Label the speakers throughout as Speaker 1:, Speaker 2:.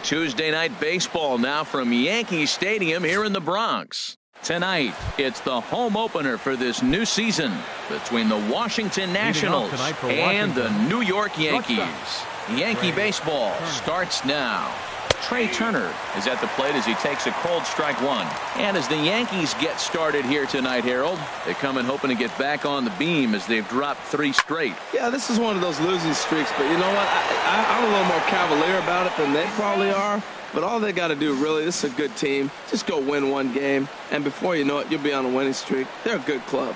Speaker 1: Tuesday night baseball now from Yankee Stadium here in the Bronx. Tonight, it's the home opener for this new season between the Washington Nationals and the New York Yankees. Yankee baseball starts now. Trey Turner is at the plate as he takes a cold strike one. And as the Yankees get started here tonight, Harold, they come in hoping to get back on the beam as they've dropped 3 straight.
Speaker 2: Yeah, this is one of those losing streaks, but you know what? I'm a little more cavalier about it than they probably are. But all they got to do, really, this is a good team. Just go win one game, and before you know it, you'll be on a winning streak. They're a good club.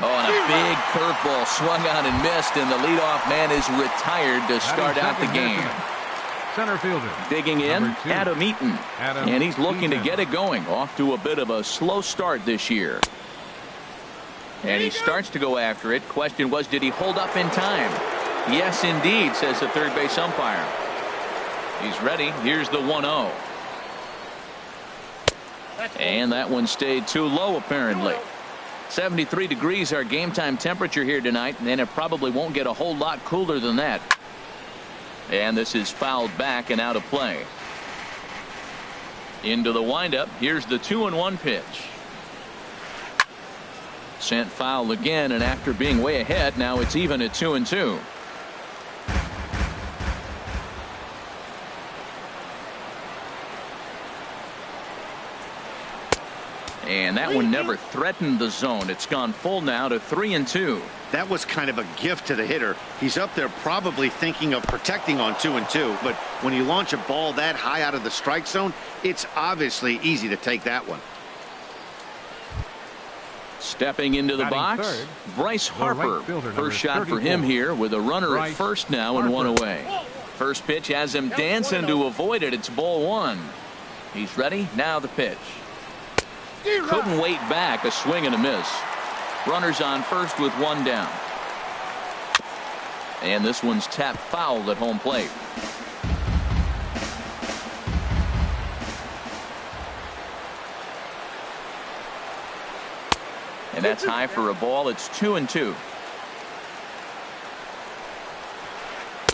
Speaker 1: Oh, and a big curveball swung on and missed, and the leadoff man is retired to start out the game.
Speaker 3: Center fielder.
Speaker 1: Digging in, Adam Eaton. And he's looking to get it going. Off to a bit of a slow start this year. And he starts to go after it. Question was, did he hold up in time? Yes, indeed, says the third base umpire. He's ready. Here's the 1-0. And that one stayed too low, apparently. 73 degrees our game time temperature here tonight, and it probably won't get a whole lot cooler than that. And this is fouled back and out of play. Into the windup. Here's the 2-1 pitch. Sent foul again, and after being way ahead, now it's even at 2-2. And that one never threatened the zone. It's gone full now to 3-2.
Speaker 4: That was kind of a gift to the hitter. He's up there probably thinking of protecting on 2-2, but when you launch a ball that high out of the strike zone, it's obviously easy to take that one.
Speaker 1: Stepping into the box,
Speaker 3: third,
Speaker 1: Bryce Harper.
Speaker 3: Right,
Speaker 1: first shot for him here with a runner at first now and one away. First pitch has him dancing to avoid it. It's ball 1. He's ready. Now the pitch. Couldn't wait back. A swing and a miss. Runners on first with 1 down. And this one's tapped foul at home plate. And that's high for a ball. It's 2-2.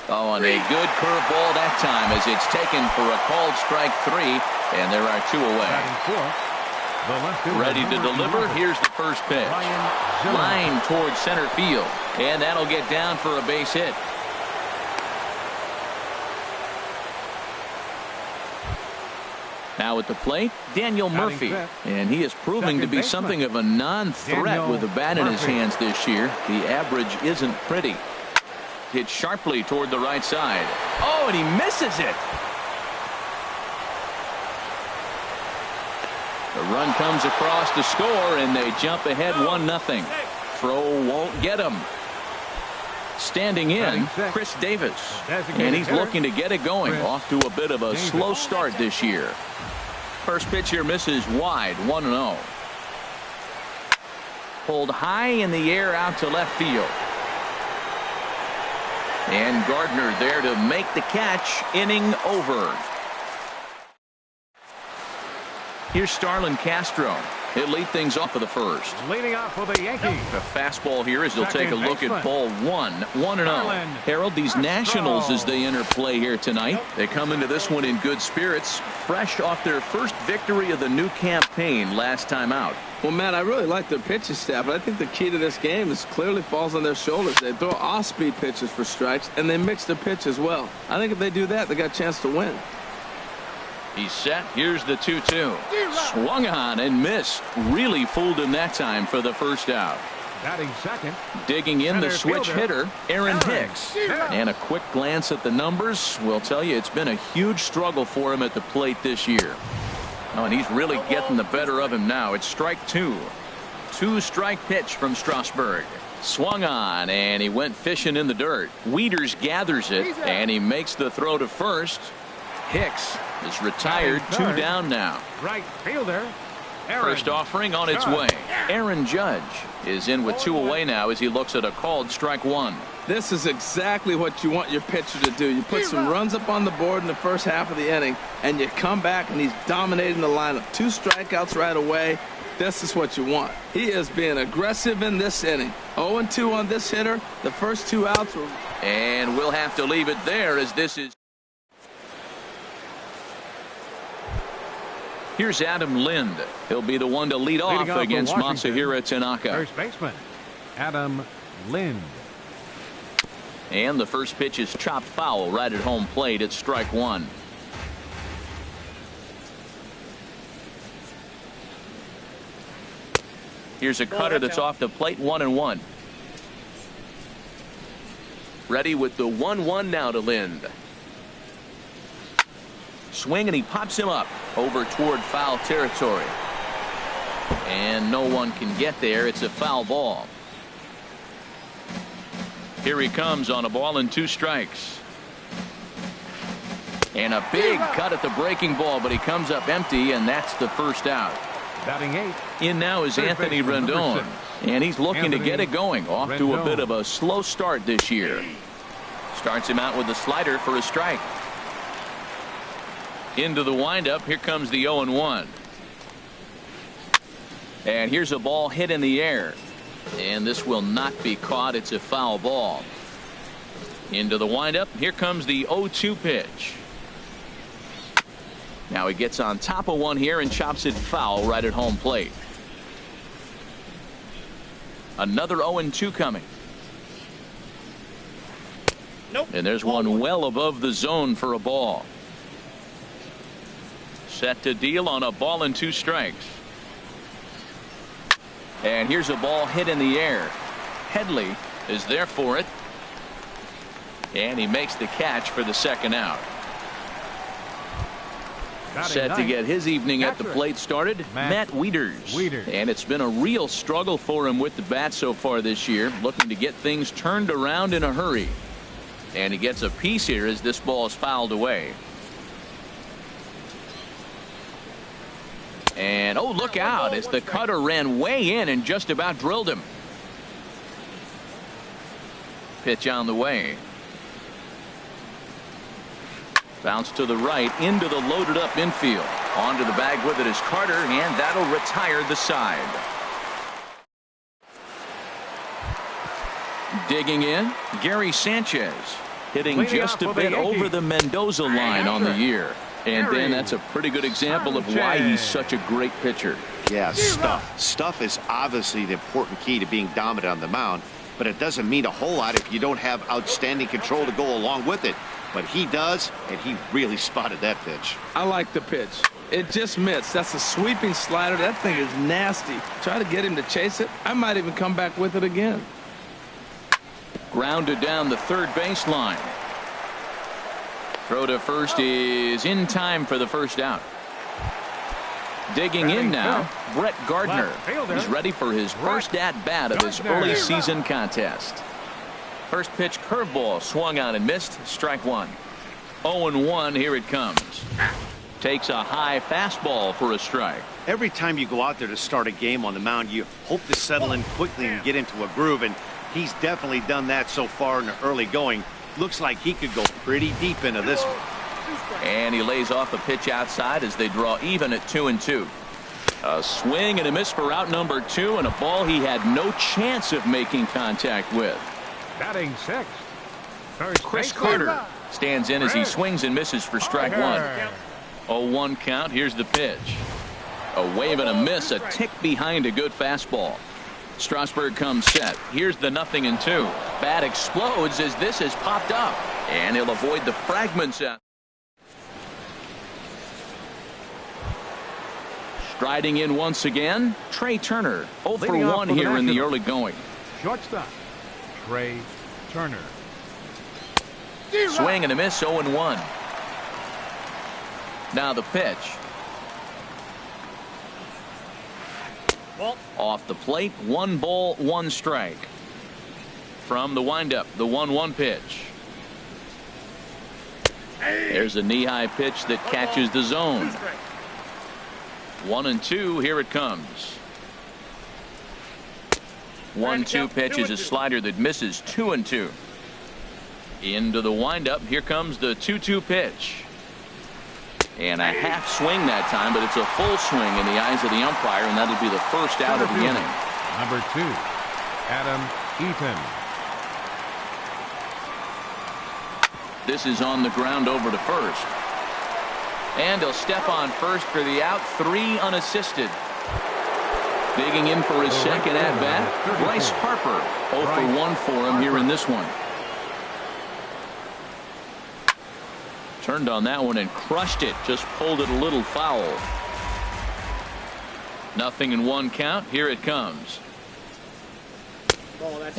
Speaker 1: Oh, and a good curveball that time as it's taken for a called strike 3, and there are 2 away. Ready to deliver. Here's the first pitch. Line towards center field, and that'll get down for a base hit. Now at the plate, Daniel Murphy, and he is proving to be something of a non-threat with the bat in his hands this year. The average isn't pretty. Hit sharply toward the right side. Oh, and he misses it. The run comes across to score, and they jump ahead 1-0. Throw won't get him. Standing in, Chris Davis, and he's looking to get it going. Off to a bit of a slow start this year. First pitch here misses wide, 1-0. Pulled high in the air out to left field. And Gardner there to make the catch. Inning over. Here's Starlin Castro. He'll lead things off for the first.
Speaker 3: Leading off for the Yankees.
Speaker 1: The fastball here as they'll take a look at ball 1. 1-0. Harold, these Nationals as they enter play here tonight. They come into this one in good spirits, fresh off their first victory of the new campaign last time out.
Speaker 2: Well, Matt, I really like their pitching staff, but I think the key to this game is clearly falls on their shoulders. They throw off-speed pitches for strikes, and they mix their pitch as well. I think if they do that, they got a chance to win.
Speaker 1: He's set. Here's the 2-2. Swung on and missed. Really fooled him that time for the first out.
Speaker 3: Batting second.
Speaker 1: Digging in the switch hitter, Aaron Hicks. And a quick glance at the numbers will tell you it's been a huge struggle for him at the plate this year. Oh, and he's really getting the better of him now. It's strike 2. 2-strike pitch from Strasburg. Swung on, and he went fishing in the dirt. Wieters gathers it, and he makes the throw to first. Hicks is retired. 2 down now.
Speaker 3: Right fielder.
Speaker 1: First offering on its way. Aaron Judge is in with 2 away now as he looks at a called strike 1.
Speaker 2: This is exactly what you want your pitcher to do. You put some runs up on the board in the first half of the inning, and you come back and he's dominating the lineup. 2 strikeouts right away. This is what you want. He is being aggressive in this inning. 0-2 on this hitter. The first 2 outs were.
Speaker 1: And we'll have to leave it there as this is. Here's Adam Lind. He'll be the one to lead off against Masahiro Tanaka.
Speaker 3: First baseman, Adam Lind.
Speaker 1: And the first pitch is chopped foul right at home plate. It's strike one. Here's a cutter that's off the plate, 1-1. Ready with the 1-1 now to Lind. Swing, and he pops him up over toward foul territory. And no one can get there. It's a foul ball. Here he comes on a ball and 2 strikes. And a big cut at the breaking ball, but he comes up empty, and that's the first out.
Speaker 3: Batting 8.
Speaker 1: In now is Anthony Rendon, and he's looking to get it going. Off to a bit of a slow start this year. Starts him out with a slider for a strike. Into the windup. Here comes the 0-1. And here's a ball hit in the air. And this will not be caught. It's a foul ball. Into the windup. Here comes the 0-2 pitch. Now he gets on top of one here and chops it foul right at home plate. Another 0-2 coming.
Speaker 5: Nope.
Speaker 1: And there's one well above the zone for a ball. Set to deal on a ball and 2 strikes. And here's a ball hit in the air. Headley is there for it. And he makes the catch for the second out. Set to get his evening at the plate started, Matt Wieters. And it's been a real struggle for him with the bat so far this year, looking to get things turned around in a hurry. And he gets a piece here as this ball is fouled away. And oh, look out as the cutter ran way in and just about drilled him. Pitch on the way. Bounce to the right into the loaded up infield. Onto the bag with it is Carter, and that'll retire the side. Digging in, Gary Sanchez, hitting just a bit over the Mendoza line on the year. And then that's a pretty good example of why he's such a great pitcher.
Speaker 4: Yeah, stuff. Stuff is obviously the important key to being dominant on the mound, but it doesn't mean a whole lot if you don't have outstanding control to go along with it. But he does, and he really spotted that pitch.
Speaker 2: I like the pitch. It just missed. That's a sweeping slider. That thing is nasty. Try to get him to chase it. I might even come back with it again.
Speaker 1: Grounded down the third baseline. Throw to first is in time for the first out. Digging in now, Brett Gardner. He's ready for his first at-bat of this early season contest. First pitch curveball swung on and missed. Strike one. 0-1. Here it comes. Takes a high fastball for a strike.
Speaker 4: Every time you go out there to start a game on the mound, you hope to settle in quickly and get into a groove, and he's definitely done that so far in the early going. Looks like he could go pretty deep into this one.
Speaker 1: And he lays off a pitch outside as they draw even at 2-2. A swing and a miss for out number 2, and a ball he had no chance of making contact with.
Speaker 3: Batting 6.
Speaker 1: Chris Carter stands in as he swings and misses for strike one. 0-1 count. Here's the pitch. A wave and a miss, a tick behind a good fastball. Strasburg comes set. Here's the 0-2. Bat explodes as this has popped up, and he'll avoid the fragments out. Striding in once again, Trey Turner. 0 for 1 here in the early going.
Speaker 3: Shortstop, Trey Turner.
Speaker 1: Swing and a miss, 0-1. Now the pitch. Off the plate, 1 ball, 1 strike. From the windup, the 1-1 pitch. There's a knee-high pitch that catches the zone. 1-2. Here it comes. 1-2 pitch is a slider that misses. 2-2. Into the windup. Here comes the 2-2 pitch. And a half swing that time, but it's a full swing in the eyes of the umpire, and that'll be the first out of the inning.
Speaker 3: Number 2, Adam Eaton.
Speaker 1: This is on the ground over to first. And he'll step on first for the out, 3 unassisted. Digging in for his second at-bat, Bryce Harper. 0 for 1 for him here in this one. Turned on that one and crushed it. Just pulled it a little foul. 0-1 count. Here it comes.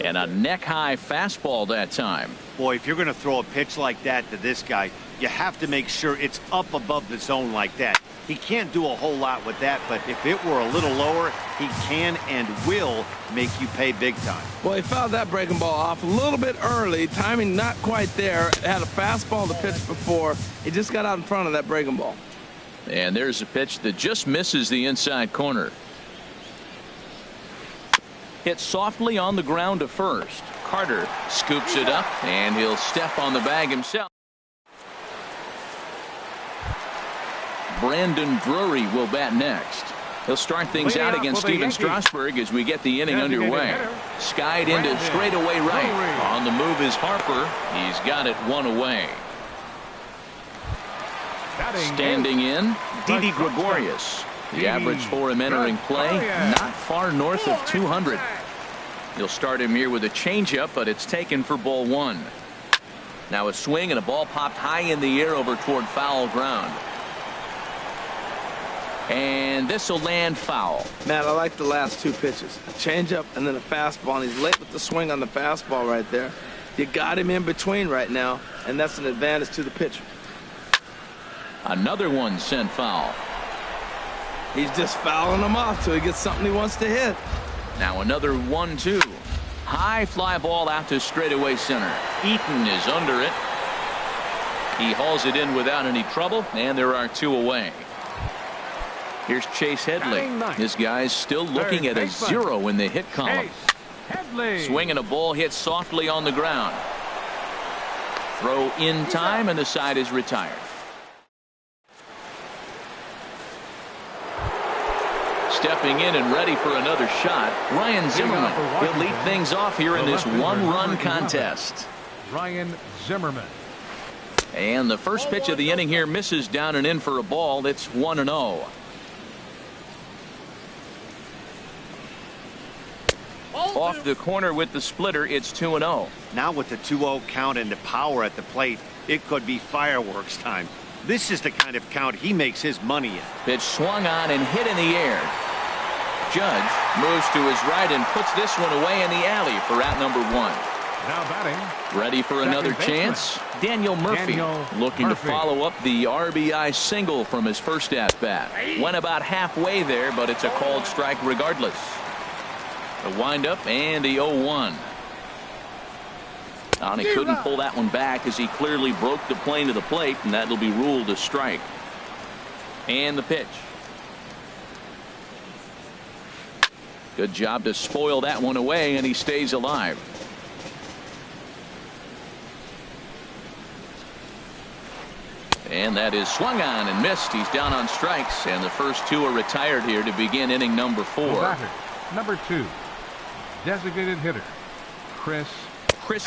Speaker 1: And a neck-high fastball that time.
Speaker 4: Boy, if you're going to throw a pitch like that to this guy, you have to make sure it's up above the zone like that. He can't do a whole lot with that, but if it were a little lower, he can and will make you pay big time.
Speaker 2: Well, he fouled that breaking ball off a little bit early. Timing not quite there. Had a fastball to pitch before. He just got out in front of that breaking ball.
Speaker 1: And there's a pitch that just misses the inside corner. Hit softly on the ground to first. Carter scoops it up, and he'll step on the bag himself. Brandon Drury will bat next. He'll start things out against Steven Strasburg as we get the inning underway. Skied into straightaway right. On the move is Harper. He's got it 1 away. Standing in, Didi Gregorius. The average for him entering play, not far north of 200. You'll start him here with a changeup, but it's taken for ball 1. Now a swing and a ball popped high in the air over toward foul ground. And this will land foul.
Speaker 2: Man, I like the last 2 pitches. A changeup and then a fastball, and he's late with the swing on the fastball right there. You got him in between right now, and that's an advantage to the pitcher.
Speaker 1: Another one sent foul.
Speaker 2: He's just fouling them off till he gets something he wants to hit.
Speaker 1: Now another 1-2. High fly ball out to straightaway center. Eaton is under it. He hauls it in without any trouble, and there are 2 away. Here's Chase Headley. This guy's still looking at a 0 in the hit column. Swinging a ball hit softly on the ground. Throw in time, and the side is retired. Stepping in and ready for another shot, Ryan Zimmerman. He'll lead things off here in this 1-run contest.
Speaker 3: Ryan Zimmerman.
Speaker 1: And the first pitch of the inning here misses down and in for a ball. It's 1-0. Off the corner with the splitter, it's 2-0.
Speaker 4: Now with the 2-0 count and the power at the plate, it could be fireworks time. This is the kind of count he makes his money in.
Speaker 1: Pitch swung on and hit in the air. Judge moves to his right and puts this one away in the alley for out number 1.
Speaker 3: Now batting.
Speaker 1: Ready for another chance. Daniel Murphy looking to follow up the RBI single from his first at-bat. Went about halfway there, but it's a called strike regardless. The windup and the 0-1. And he couldn't pull that one back as he clearly broke the plane to the plate, and that'll be ruled a strike. And the pitch. Good job to spoil that one away, and he stays alive. And that is swung on and missed. He's down on strikes, and the first 2 are retired here to begin inning number 4.
Speaker 3: Number 2, designated hitter, Chris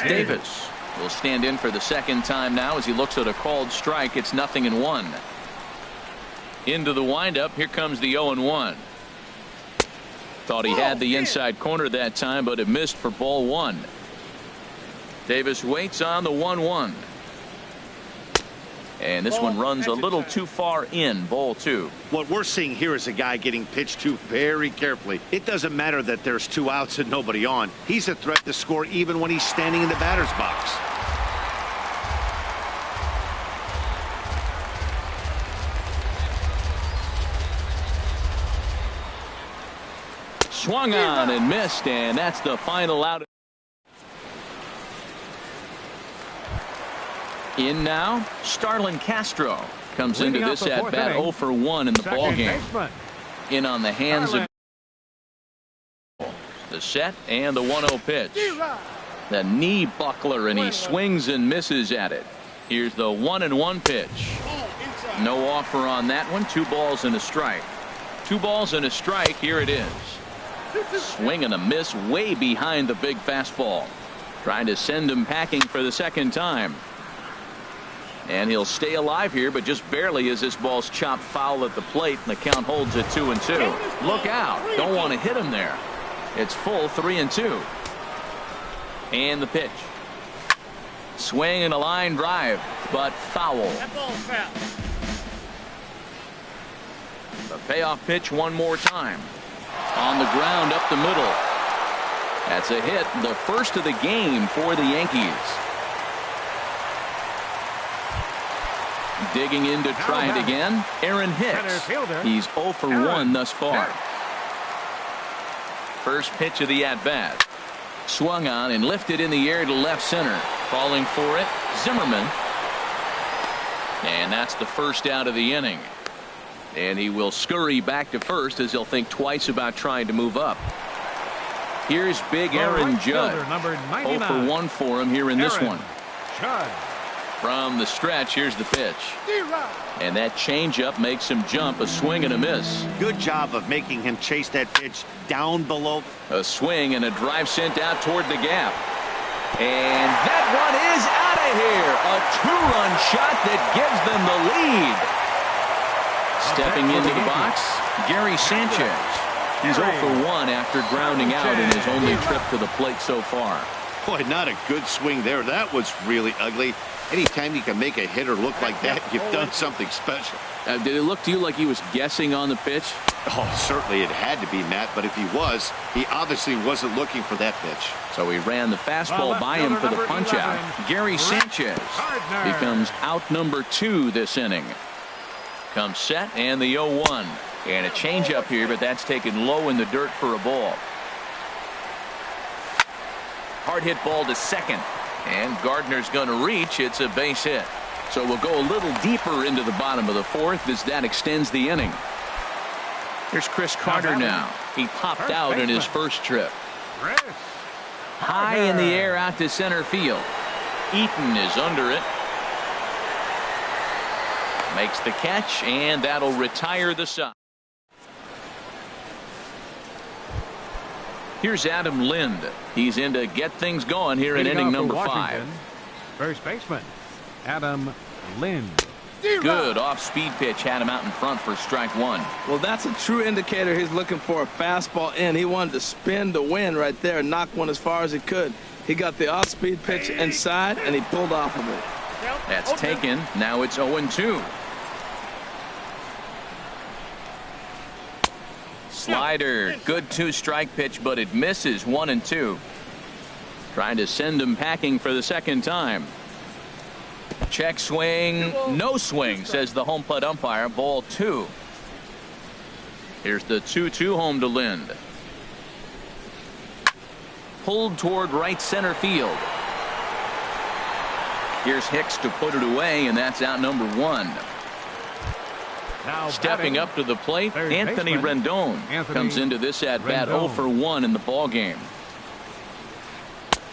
Speaker 1: Davis will stand in for the second time now as he looks at a called strike. It's 0-1. Into the windup. Here comes the 0-1. Thought he had the inside corner that time, but it missed for ball 1. Davis waits on the 1-1. And this one runs a little too far in, ball 2.
Speaker 4: What we're seeing here is a guy getting pitched to very carefully. It doesn't matter that there's 2 outs and nobody on. He's a threat to score even when he's standing in the batter's box.
Speaker 1: Swung on and missed, and that's the final out. In now, Starlin Castro comes into this at bat 0 for 1 in the ball game. In on the hands of the set and the 1-0 pitch. The knee buckler, and he swings and misses at it. Here's the 1-1 pitch. No offer on that one. 2 balls and a strike. 2 balls and a strike. Here it is. Swing and a miss way behind the big fastball. Trying to send him packing for the second time. And he'll stay alive here, but just barely as this ball's chopped foul at the plate, and the count holds at 2-2. Look out. Don't want to hit him there. It's full 3-2. And the pitch. Swing and a line drive, but foul. The payoff pitch one more time. On the ground up the middle. That's a hit, the first of the game for the Yankees. Digging in to try it again, Aaron Hicks. He's 0 for 1 thus far. First pitch of the at-bat. Swung on and lifted in the air to left center. Falling for it, Zimmerman. And that's the first out of the inning. And he will scurry back to first as he'll think twice about trying to move up. Here's big Aaron Judd. 0 for 1 for him here in this one. From the stretch, here's the pitch. And that changeup makes him jump. A swing and a miss.
Speaker 4: Good job of making him chase that pitch down below.
Speaker 1: A swing and a drive sent out toward the gap. And that one is out of here. A two-run shot that gives them the lead. Stepping into the box, Gary Sanchez. He's 0 for 1 after grounding out in his only trip to the plate so far.
Speaker 4: Boy, not a good swing there. That was really ugly. Anytime you can make a hitter look like that, you've done something special.
Speaker 1: Did it look to you like he was guessing on the pitch?
Speaker 4: Oh, certainly it had to be, Matt, but if he was, he obviously wasn't looking for that pitch.
Speaker 1: So he ran the fastball by him for the punch-out. Gary Sanchez becomes out number 2 this inning. Comes set and the 0-1. And a changeup here, but that's taken low in the dirt for a ball. Hard hit ball to second. And Gardner's going to reach. It's a base hit. So we'll go a little deeper into the bottom of the 4th as that extends the inning. Here's Chris Carter now. He popped out in his first trip. High in the air out to center field. Eaton is under it. Makes the catch, and that'll retire the side. Here's Adam Lind. He's in to get things going here in inning number 5.
Speaker 3: First baseman, Adam Lind.
Speaker 1: Good off-speed pitch had him out in front for strike 1.
Speaker 2: Well, that's a true indicator he's looking for a fastball in. He wanted to spin to win right there and knock one as far as he could. He got the off-speed pitch inside, and he pulled off of it.
Speaker 1: That's taken. Now it's 0-2. Slider, good 2-strike pitch, but it misses. 1-2. Trying to send him packing for the second time. Check swing, no swing, says the home plate umpire. Ball 2. Here's the 2-2 home to Lind. Pulled toward right center field. Here's Hicks to put it away, and that's out number 1.
Speaker 3: Now
Speaker 1: stepping up to the plate, Anthony Rendon comes into this at bat 0 for 1 in the ball game.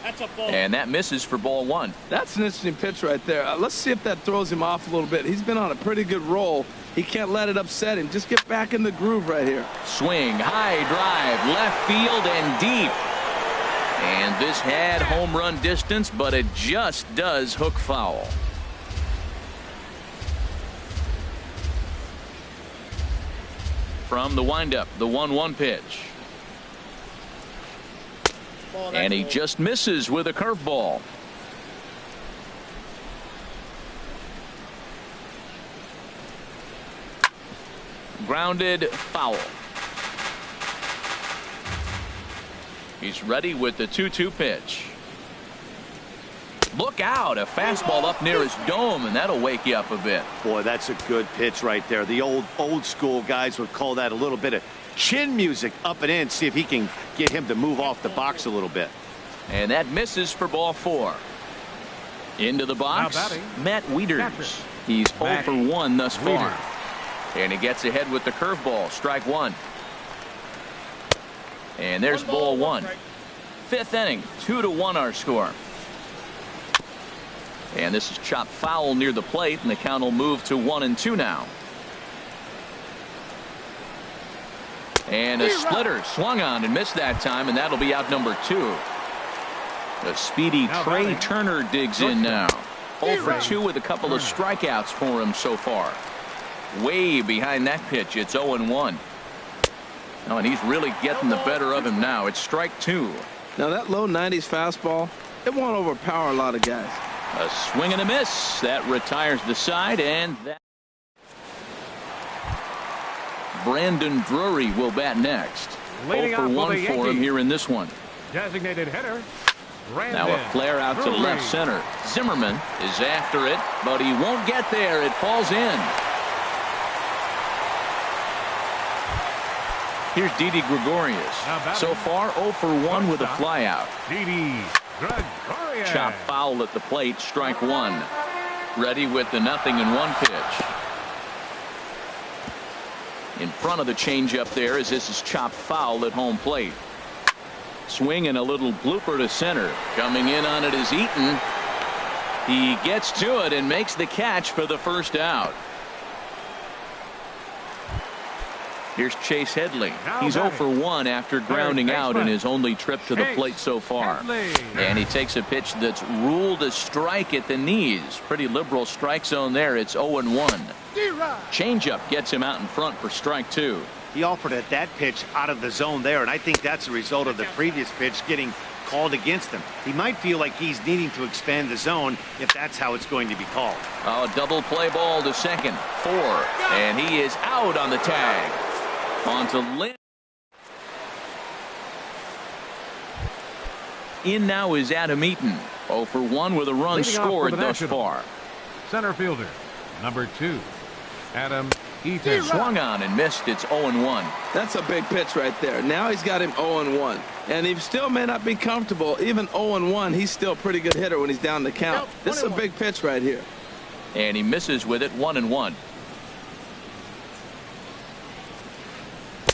Speaker 5: That's a ball.
Speaker 1: And that misses for ball 1.
Speaker 2: That's an interesting pitch right there. Let's see if that throws him off a little bit. He's been on a pretty good roll. He can't let it upset him. Just get back in the groove right here.
Speaker 1: Swing, high drive, left field and deep. And this had home run distance, but it just does hook foul. From the windup, the 1-1 pitch. And he just misses with a curveball. Grounded, foul. He's ready with the 2-2 pitch. Look out, a fastball up near his dome, and that'll wake you up a bit.
Speaker 4: Boy, that's a good pitch right there. The old school guys would call that a little bit of chin music up and in. See if he can get him to move off the box a little bit.
Speaker 1: And that misses for ball 4. Into the box, Matt Wieters. He's 0 for 1 thus far. And he gets ahead with the curveball. Strike 1. And there's ball 1. 5th inning, 2-1 our score. And this is chopped foul near the plate, and the count will move to 1-2 now. And a splitter swung on and missed that time, and that'll be out number 2. The speedy Trey Turner digs in now. 0 for 2 with a couple of strikeouts for him so far. Way behind that pitch. It's 0-1. Oh, and he's really getting the better of him now. It's strike 2.
Speaker 2: Now that low 90s fastball, it won't overpower a lot of guys.
Speaker 1: A swing and a miss. That retires the side, and that Brandon Drury will bat next. 0 for 1 for him here in this one.
Speaker 3: Designated hitter.
Speaker 1: Now a flare out to left center. Zimmerman is after it, but he won't get there. It falls in. Here's Didi Gregorius. So far 0 for 1 with a flyout.
Speaker 3: Didi Gregorius.
Speaker 1: Chop foul at the plate. Strike 1. Ready with the 0-1 pitch. In front of the changeup there as this is chopped foul at home plate. Swing and a little blooper to center. Coming in on it is Eaton. He gets to it and makes the catch for the first out. Here's Chase Headley. He's 0 for 1 after grounding out in his only trip to the plate so far. And he takes a pitch that's ruled a strike at the knees. Pretty liberal strike zone there. It's 0-1. Changeup gets him out in front for strike 2.
Speaker 4: He offered at that pitch out of the zone there, and I think that's a result of the previous pitch getting called against him. He might feel like he's needing to expand the zone if that's how it's going to be called.
Speaker 1: Oh, double play ball to second. 4. And he is out on the tag. On to Lynn. In now is Adam Eaton. 0 for 1 with a run scored thus far.
Speaker 3: Center fielder, number 2, Adam Eaton.
Speaker 1: Swung on and missed. It's 0-1.
Speaker 2: That's a big pitch right there. Now he's got him 0-1. And he still may not be comfortable. Even 0-1, he's still a pretty good hitter when he's down the count. This is a big pitch right here.
Speaker 1: And he misses with it. 1-1.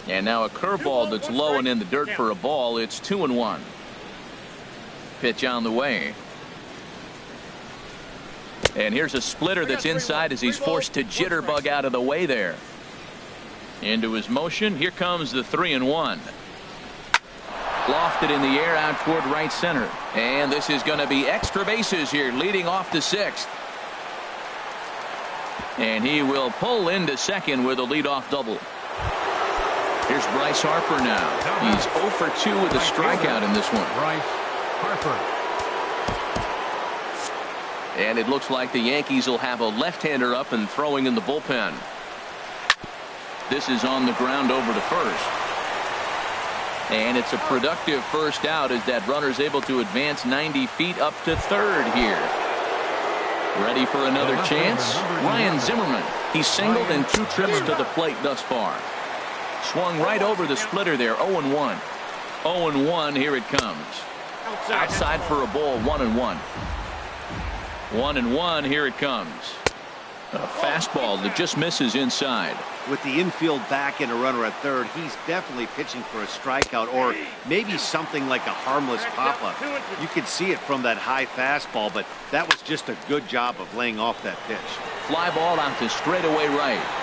Speaker 1: And now a curveball that's low and in the dirt for a ball. It's 2-1. Pitch on the way. And here's a splitter that's inside as he's forced to jitterbug out of the way there. Into his motion. Here comes the 3-1. Lofted in the air out toward right center. And this is going to be extra bases here leading off the 6th. And he will pull into second with a leadoff double. Here's Bryce Harper now. He's 0 for 2 with a strikeout in this one.
Speaker 3: Bryce Harper.
Speaker 1: And it looks like the Yankees will have a left-hander up and throwing in the bullpen. This is on the ground over to first. And it's a productive first out as that runner's able to advance 90 feet up to third here. Ready for another chance? Ryan Zimmerman. He's singled in 2 trips to the plate thus far. Swung right over the splitter there. 0-1. 0-1. Here it comes. Outside for a ball. 1-1. 1-1. Here it comes. A fastball that just misses inside.
Speaker 4: With the infield back and a runner at third, he's definitely pitching for a strikeout or maybe something like a harmless pop-up. You could see it from that high fastball, but that was just a good job of laying off that pitch.
Speaker 1: Fly ball out to straightaway right.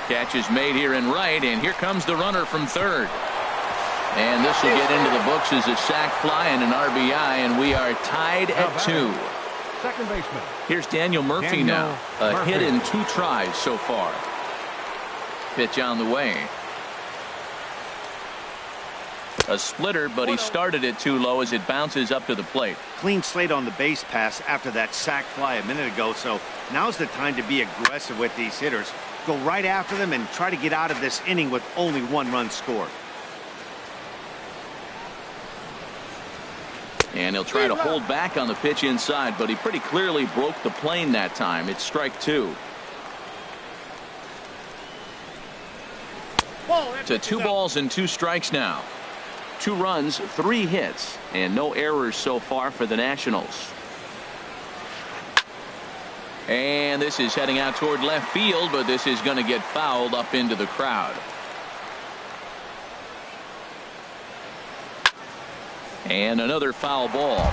Speaker 1: Catch is made here in right, and here comes the runner from third. And this will get into the books as a sac fly and an RBI, and we are tied at 2.
Speaker 3: Second baseman.
Speaker 1: Here's Daniel Murphy now. A hit in 2 tries so far. Pitch on the way. A splitter, but he started it too low as it bounces up to the plate.
Speaker 4: Clean slate on the base pass after that sac fly a minute ago, so now's the time to be aggressive with these hitters. Go right after them and try to get out of this inning with only 1 run scored.
Speaker 1: And he'll try to hold back on the pitch inside, but he pretty clearly broke the plane that time. It's strike 2. To 2 balls and 2 strikes now. 2 runs, 3 hits, and no errors so far for the Nationals. And this is heading out toward left field, but this is going to get fouled up into the crowd. And another foul ball.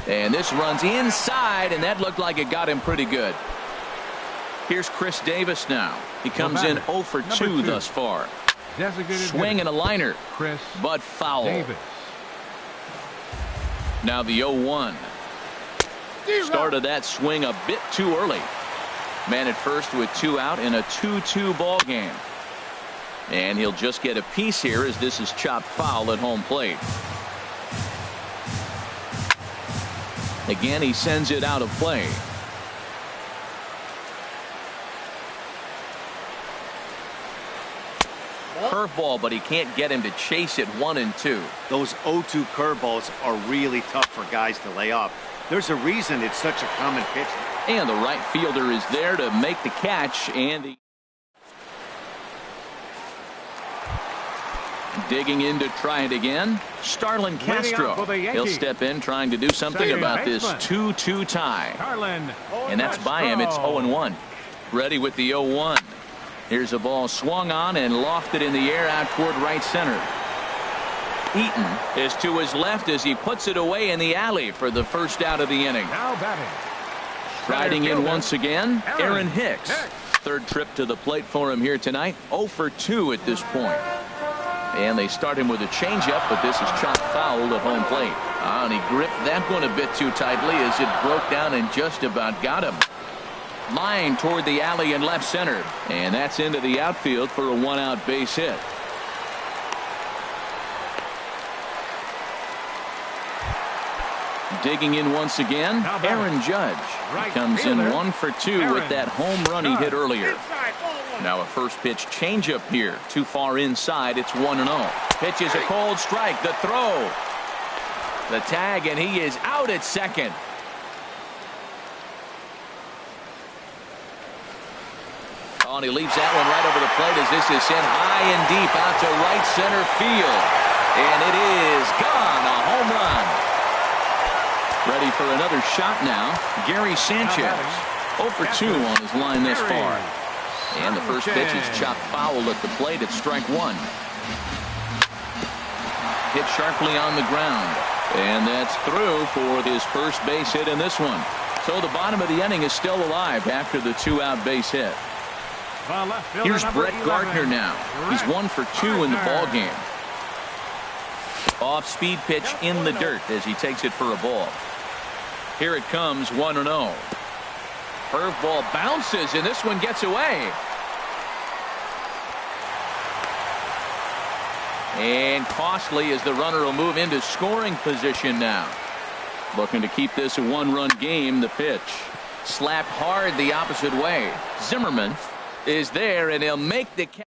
Speaker 1: And this runs inside, and that looked like it got him pretty good. Here's Chris Davis now. He comes in 0 for 2 thus far. Swing and a liner, but foul.
Speaker 3: Davis.
Speaker 1: Now the 0-1. Started that swing a bit too early. Man at first with 2 out in a 2-2 ball game. And he'll just get a piece here as this is chopped foul at home plate. Again, he sends it out of play. Curveball, but he can't get him to chase it 1 and 2.
Speaker 4: Those 0-2 curveballs are really tough for guys to lay off. There's a reason it's such a common pitch.
Speaker 1: And the right fielder is there to make the catch, and the digging in to try it again. Starlin Castro. He'll step in trying to do something about this 2-2 tie. And that's by him. It's 0-1. Ready with the 0-1. Here's a ball swung on and lofted in the air out toward right center. Eaton is to his left as he puts it away in the alley for the first out of the inning.
Speaker 3: Now batting.
Speaker 1: Riding in once again, Aaron Hicks. Third trip to the plate for him here tonight. 0 for 2 at this point. And they start him with a changeup, but this is chopped foul at home plate. And he gripped that one a bit too tightly as it broke down and just about got him. Line toward the alley in left center. And that's into the outfield for a 1-out base hit. Digging in once again, Aaron Judge. He comes in 1 for 2 with that home run he hit earlier. Now a first pitch changeup here. Too far inside. It's 1-0. Pitch is a cold strike. The throw. The tag, and he is out at second. Oh, and he leaves that one right over the plate as this is sent high and deep out to right center field. And it is gone. A home run. Ready for another shot now. Gary Sanchez. 0 for 2 on his line this far. And the first pitch is chopped foul at the plate at strike 1. Hit sharply on the ground. And that's through for his first base hit in this one. So the bottom of the inning is still alive after the 2-out base hit. Here's Brett Gardner now. He's 1 for 2 in the ball game. Off speed pitch in the dirt as he takes it for a ball. Here it comes, 1-0. Curveball bounces, and this one gets away. And costly as the runner will move into scoring position now. Looking to keep this a 1-run game. The pitch slapped hard the opposite way. Zimmerman is there, and he'll make the catch.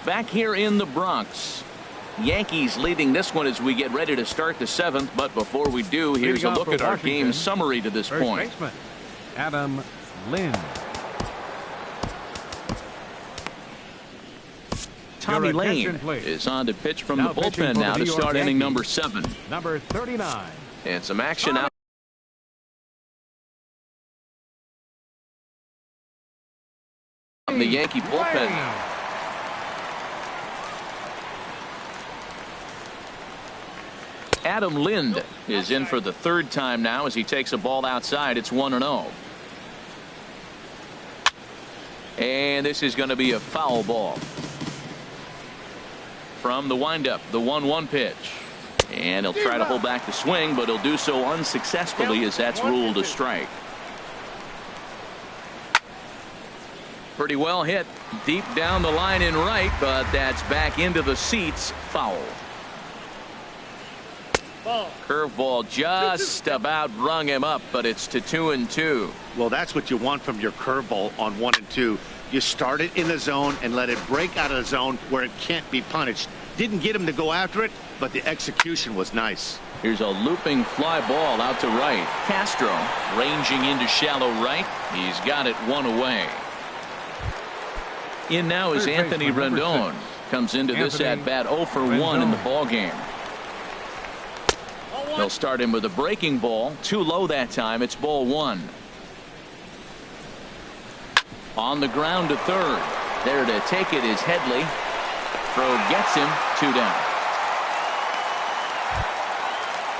Speaker 1: Back here in the Bronx, Yankees leading this one as we get ready to start the 7th. But before we do, here's a look at our game summary to this point.
Speaker 3: Baseman, Adam Lind.
Speaker 1: Tommy Lane is on to pitch from the bullpen now to start inning number 7.
Speaker 3: Number 39.
Speaker 1: And some action out. From the Yankee bullpen. Adam Lind is in for the 3rd time now as he takes a ball outside. It's 1-0. And this is going to be a foul ball. From the windup, the 1-1 pitch. And he'll try to hold back the swing, but he'll do so unsuccessfully as that's ruled a strike. Pretty well hit deep down the line in right, but that's back into the seats. Foul. Curveball just about rung him up, but it's to 2-2.
Speaker 4: Well, that's what you want from your curveball on 1 and 2. You start it in the zone and let it break out of the zone where it can't be punished. Didn't get him to go after it, but the execution was nice.
Speaker 1: Here's a looping fly ball out to right. Castro ranging into shallow right. He's got it 1 away. In now is Anthony Rendon. Comes into this at bat 0 for 1 in the ball game. They'll start him with a breaking ball. Too low that time. It's ball 1. On the ground to third. There to take it is Headley. Throw gets him. 2 down.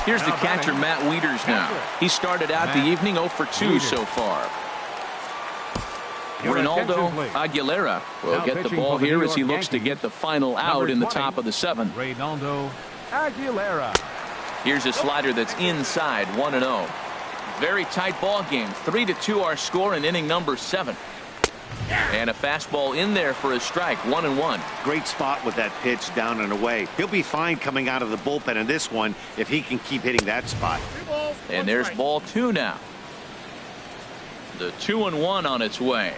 Speaker 1: Here's the catcher, Matt Wieters now. He started out the evening 0 for 2 so far. Ronaldo Aguilera will get the ball here as he looks to get the final out in the top of the 7th.
Speaker 3: Ronaldo Aguilera.
Speaker 1: Here's a slider that's inside, 1-0. Very tight ball game. 3-2 our score in inning number 7. And a fastball in there for a strike, 1-1.
Speaker 4: Great spot with that pitch down and away. He'll be fine coming out of the bullpen in this one if he can keep hitting that spot.
Speaker 1: And there's ball 2 now. The 2-1 on its way.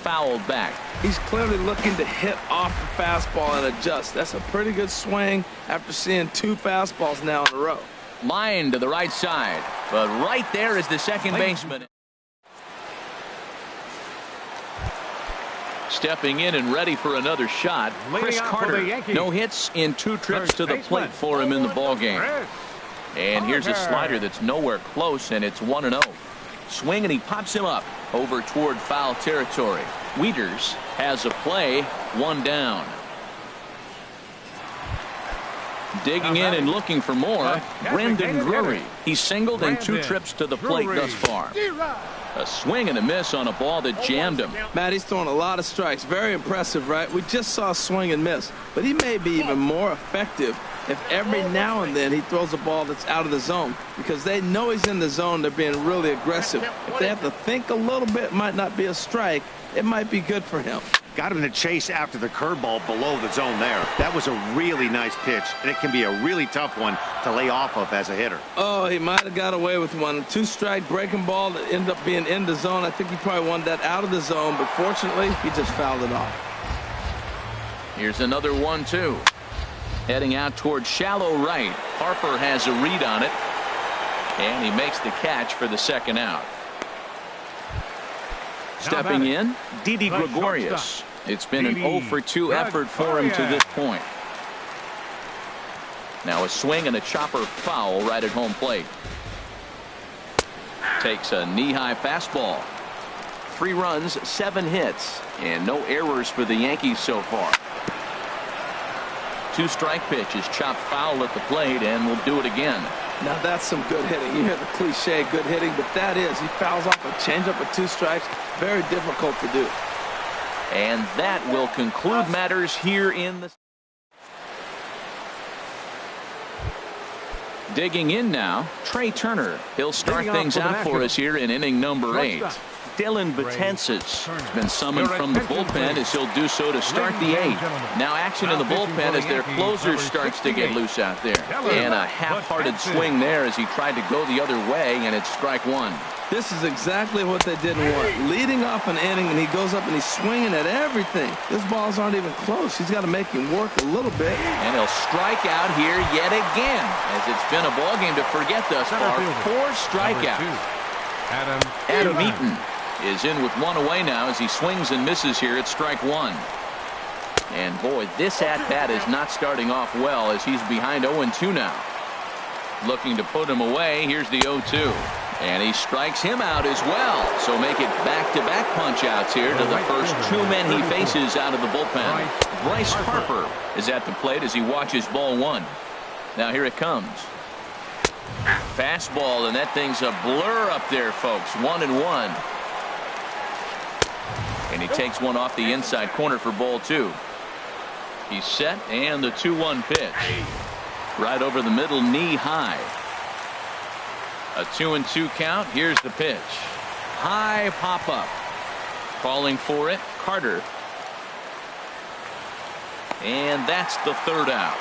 Speaker 1: Fouled back.
Speaker 2: He's clearly looking to hit off the fastball and adjust. That's a pretty good swing after seeing 2 fastballs now in a row.
Speaker 1: Line to the right side, but right there is the second baseman. Stepping in and ready for another shot, Chris Carter. No hits in 2 trips to the plate for him in the ballgame. And here's a slider that's nowhere close, and it's 1-0. Swing, and he pops him up over toward foul territory. Wieters has a play, 1 down. Digging in and looking for more, Brendan Drury. He's singled in 2 trips to the plate thus far. A swing and a miss on a ball that jammed him.
Speaker 2: Matt, he's throwing a lot of strikes. Very impressive, right? We just saw a swing and miss. But he may be even more effective if every now and then he throws a ball that's out of the zone, because they know he's in the zone. They're being really aggressive. If they have to think a little bit, it might not be a strike. It might be good for him.
Speaker 4: Got him to chase after the curveball below the zone there. That was a really nice pitch, and it can be a really tough one to lay off of as a hitter.
Speaker 2: Oh, he might have got away with one. 2-strike breaking ball that ended up being in the zone. I think he probably wanted that out of the zone, but fortunately, he just fouled it off.
Speaker 1: Here's another 1-2. Heading out toward shallow right. Harper has a read on it, and he makes the catch for the second out. Stepping in, Didi Gregorius. It's been an 0 for 2 effort for him to this point. Now a swing and a chopper foul right at home plate. Takes a knee-high fastball. 3 runs, 7 hits, and no errors for the Yankees so far. 2-strike pitch is chopped foul at the plate, and will do it again.
Speaker 2: Now that's some good hitting. You hear the cliche good hitting, but that is. He fouls off a changeup with 2 strikes. Very difficult to do.
Speaker 1: And that will conclude matters here in the... Digging in now, Trey Turner. He'll start things out for us here in inning number 8. Dylan Betances has been summoned from the bullpen as he'll do so to start the 8th. Now action in the bullpen as their closer starts to get loose out there. And a half-hearted swing there as he tried to go the other way, and it's strike 1.
Speaker 2: This is exactly what they didn't want. Leading off an inning, and he goes up and he's swinging at everything. Those balls aren't even close. He's got to make him work a little bit.
Speaker 1: And he'll strike out here yet again, as it's been a ball game to forget thus far. 4 strikeouts. Adam Eaton is in with 1 away now as he swings and misses here at strike 1. And boy, this at-bat is not starting off well as he's behind 0-2 now. Looking to put him away. Here's the 0-2. And he strikes him out as well. So make it back-to-back punch-outs here to the first 2 men he faces out of the bullpen. Bryce Harper is at the plate as he watches ball 1. Now here it comes. Fastball, and that thing's a blur up there, folks. 1-1. And he takes one off the inside corner for ball 2. He's set, and the 2-1 pitch. Right over the middle, knee high. A 2-2 count. Here's the pitch. High pop up. Calling for it, Carter. And that's the 3rd out.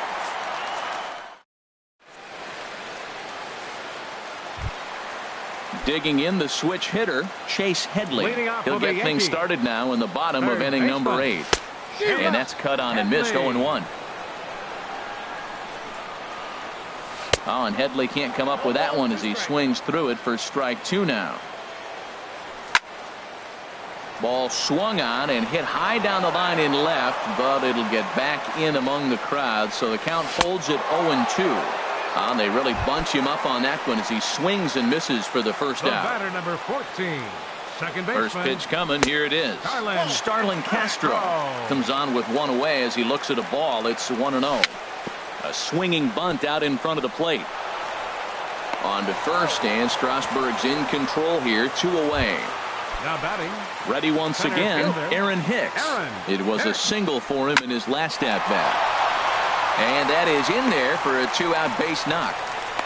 Speaker 1: Digging in, the switch hitter, Chase Headley. He'll get things started now in the bottom of inning number 8. And that's cut on and missed, 0-1. Oh, and Headley can't come up with that one as he swings through it for strike 2 now. Ball swung on and hit high down the line in left, but it'll get back in among the crowd, so the count holds at 0-2. And they really bunch him up on that one as he swings and misses for the first out.
Speaker 3: Batter number 14, second baseman.
Speaker 1: First pitch coming. Here it is. Starlin Castro comes on with 1 away as he looks at a ball. It's 1-0. A swinging bunt out in front of the plate. On to first, and Strasburg's in control here, 2 away.
Speaker 3: Now batting.
Speaker 1: Ready once again, Aaron Hicks. It was a single for him in his last at-bat. And that is in there for a 2-out base knock.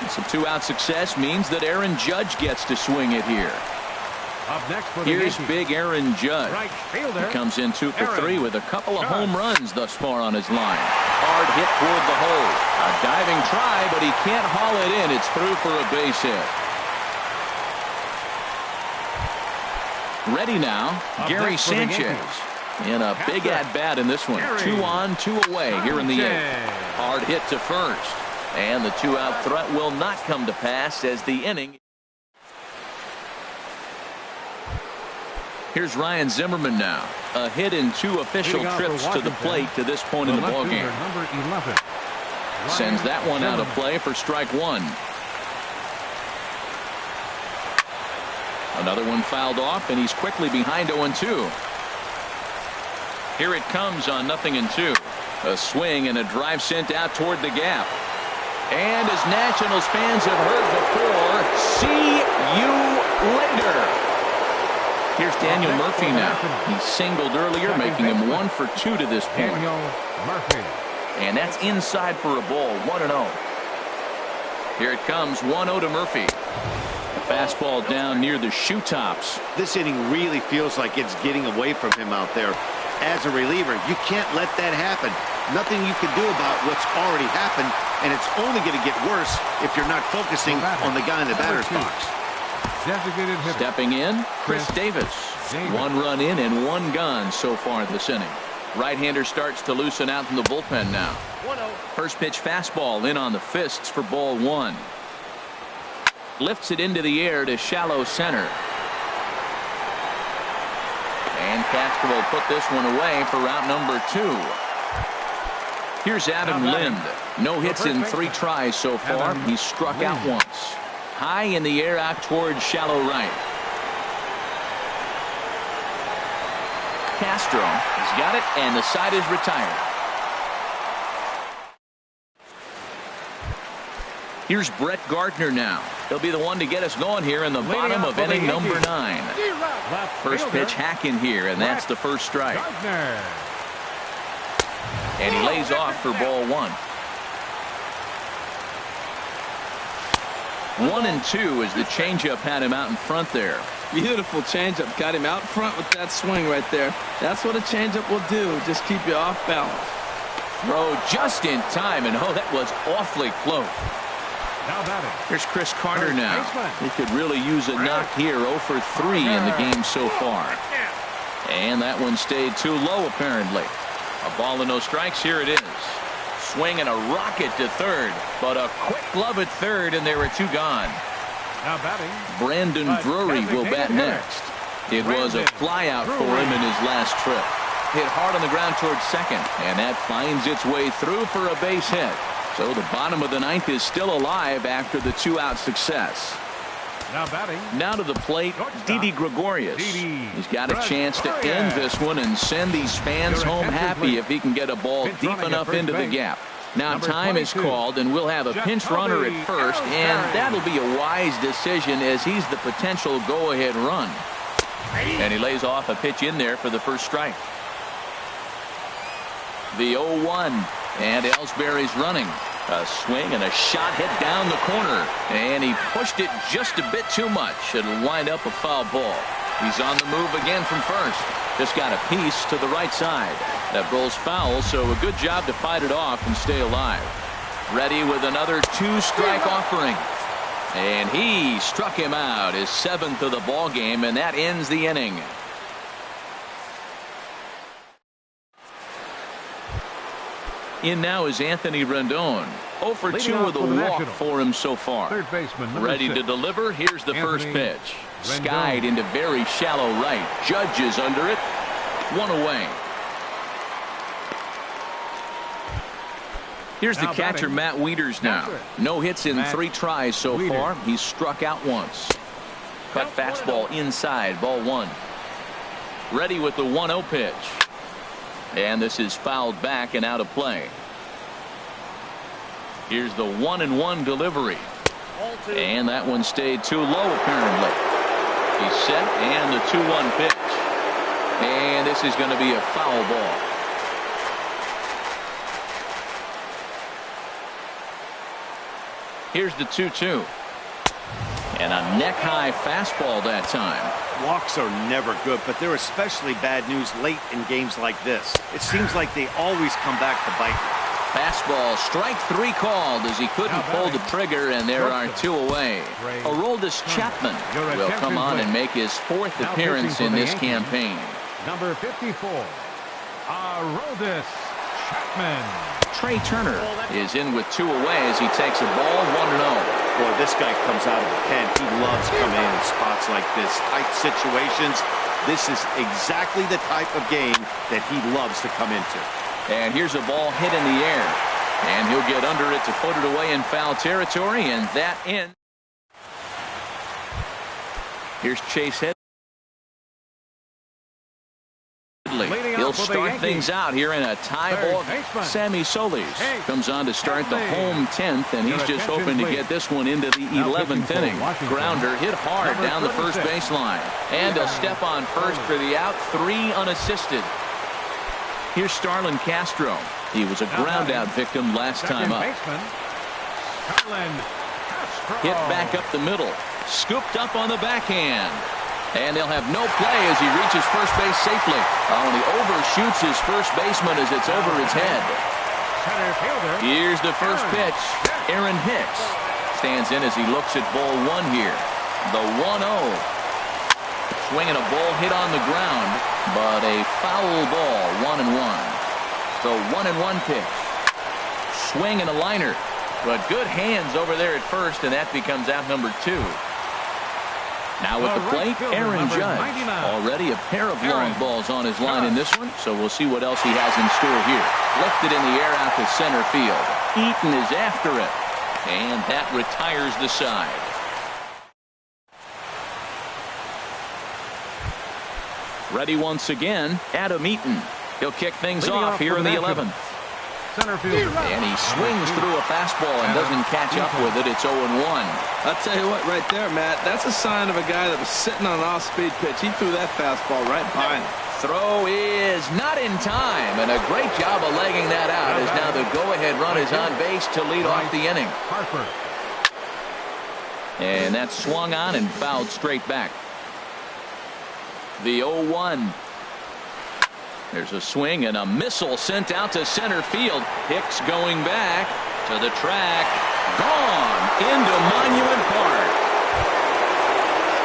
Speaker 1: Some 2-out success means that Aaron Judge gets to swing it here.
Speaker 3: Up next for the
Speaker 1: Here's
Speaker 3: Yankees.
Speaker 1: big Aaron Judge.
Speaker 3: Right fielder.
Speaker 1: He comes in 2 for 3 with a couple of home runs thus far on his line. Hard hit toward the hole. A diving try, but he can't haul it in. It's through for a base hit. Ready now, Gary Sanchez. In a big at-bat in this one. 2 on, 2 away here in the 8th. Hard hit to first. And the 2-out threat will not come to pass as the inning. Here's Ryan Zimmerman now. A hit in 2 official trips to the plate to this point in the ballgame. Sends that one out of play for strike 1. Another one fouled off, and he's quickly behind 0-2. Here it comes on 0-2. A swing and a drive sent out toward the gap. And as Nationals fans have heard before, see you later. Here's Daniel Murphy now. He singled earlier, making him 1 for 2 to this point. And that's inside for a ball, 1-0. Here it comes, 1-0 to Murphy. A fastball down near the shoe tops.
Speaker 4: This inning really feels like it's getting away from him out there. As a reliever, you can't let that happen. Nothing you can do about what's already happened, and it's only going to get worse if you're not focusing on the guy in the batter's box.
Speaker 1: Stepping in, Chris Davis. 1 run in and 1 gone so far this inning. Right-hander starts to loosen out from the bullpen now.
Speaker 3: 1-0.
Speaker 1: First pitch fastball in on the fists for ball 1. Lifts it into the air to shallow center. And Castro will put this one away for route number 2. Here's Adam Lind. No hits in 3 tries so far. He's struck out once. High in the air out towards shallow right. Castro has got it, and the side is retired. Here's Brett Gardner now. He'll be the one to get us going here in the bottom of inning number 9. First pitch hack in here, and that's the first strike. And he lays off for ball 1. 1-2 as the changeup had him out in front there.
Speaker 2: Beautiful changeup. Got him out front with that swing right there. That's what a changeup will do. Just keep you off balance.
Speaker 1: Throw just in time, and oh, that was awfully close. Here's Chris Carter now. He could really use a knock here. 0 for 3 in the game so far. And that one stayed too low, apparently. A ball and no strikes. Here it is. Swing and a rocket to third, but a quick glove at third, and there were 2 gone.
Speaker 3: Now batting,
Speaker 1: Brandon Drury will bat next. It was a flyout for him in his last trip. Hit hard on the ground towards second, and that finds its way through for a base hit. So the bottom of the 9th is still alive after the 2-out success.
Speaker 3: now batting,
Speaker 1: Now to the plate, Didi Gregorius. He's got a chance to end this one and send these fans home happy if he can get a ball deep enough into the gap. Now time is called, and we'll have a pinch runner at first, and that'll be a wise decision as he's the potential go-ahead run. And he lays off a pitch in there for the first strike. The 0-1, and Ellsbury's running. A swing and a shot hit down the corner, and he pushed it just a bit too much. It'll wind up a foul ball. He's on the move again from first. Just got a piece to the right side. That rolls foul, so a good job to fight it off and stay alive. Ready with another 2-strike offering. And he struck him out, his 7th of the ball game, and that ends the inning. In now is Anthony Rendon. 0 for 2 with a walk for him so far.
Speaker 3: third baseman,
Speaker 1: Ready to deliver. Here's the first pitch. Skied into very shallow right. Judge is under it. 1 away. Here's the catcher, Matt Wieters now. No hits in 3 tries so far. He's struck out once. Cut fastball inside, ball 1. Ready with the 1-0 pitch. And this is fouled back and out of play. Here's the 1-1 delivery. And that one stayed too low, apparently. He's set, and the 2-1 pitch. And this is going to be a foul ball. Here's the 2-2. And a neck-high fastball that time.
Speaker 4: Walks are never good, but they're especially bad news late in games like this. It seems like they always come back to bite you.
Speaker 1: Fastball, strike 3 called as he couldn't pull the trigger, and there are 2 away. Aroldis Chapman will come on and make his 4th appearance in this campaign.
Speaker 3: Number 54, Aroldis Chapman.
Speaker 1: Trey Turner is in with 2 away as he takes a ball 1-0.
Speaker 4: Boy, this guy comes out of the pen. He loves coming in spots like this, tight situations. This is exactly the type of game that he loves to come into.
Speaker 1: And here's a ball hit in the air. And he'll get under it to put it away in foul territory, and that ends. Here's Chase Headley. He'll start things out here in a tie ball. Sammy Solis comes on to start the home 10th, and he's just hoping to get this one into the 11th inning. Grounder hit hard down the first baseline. And he'll step on first for the out, 3 unassisted. Here's Starlin Castro. He was a ground out victim last time up. Hit back up the middle. Scooped up on the backhand. And they'll have no play as he reaches first base safely. Oh, and he overshoots his first baseman as it's over his head. Here's the first pitch. Aaron Hicks stands in as he looks at ball 1 here. The 1-0. Swinging a ball hit on the ground, but a foul ball, 1-1. The 1-1 pitch. Swing and a liner, but good hands over there at first, and that becomes out number 2. Now with the plate, Aaron Judge. Already a pair of long balls on his line in this one, so we'll see what else he has in store here. Lifted in the air out to center field. Eaton is after it, and that retires the side. Ready once again, Adam Eaton. He'll kick things off here in the 11th.
Speaker 3: Center fielder.
Speaker 1: And he swings through a fastball and doesn't catch up with it. It's 0-1.
Speaker 2: I'll tell you what, right there, Matt, that's a sign of a guy that was sitting on an off-speed pitch. He threw that fastball right behind him.
Speaker 1: Throw is not in time, and a great job of legging that out as now the go-ahead run is on base to lead off the inning.
Speaker 3: Harper.
Speaker 1: And that's swung on and fouled straight back. The 0-1. There's a swing and a missile sent out to center field. Hicks going back to the track. Gone into Monument Park.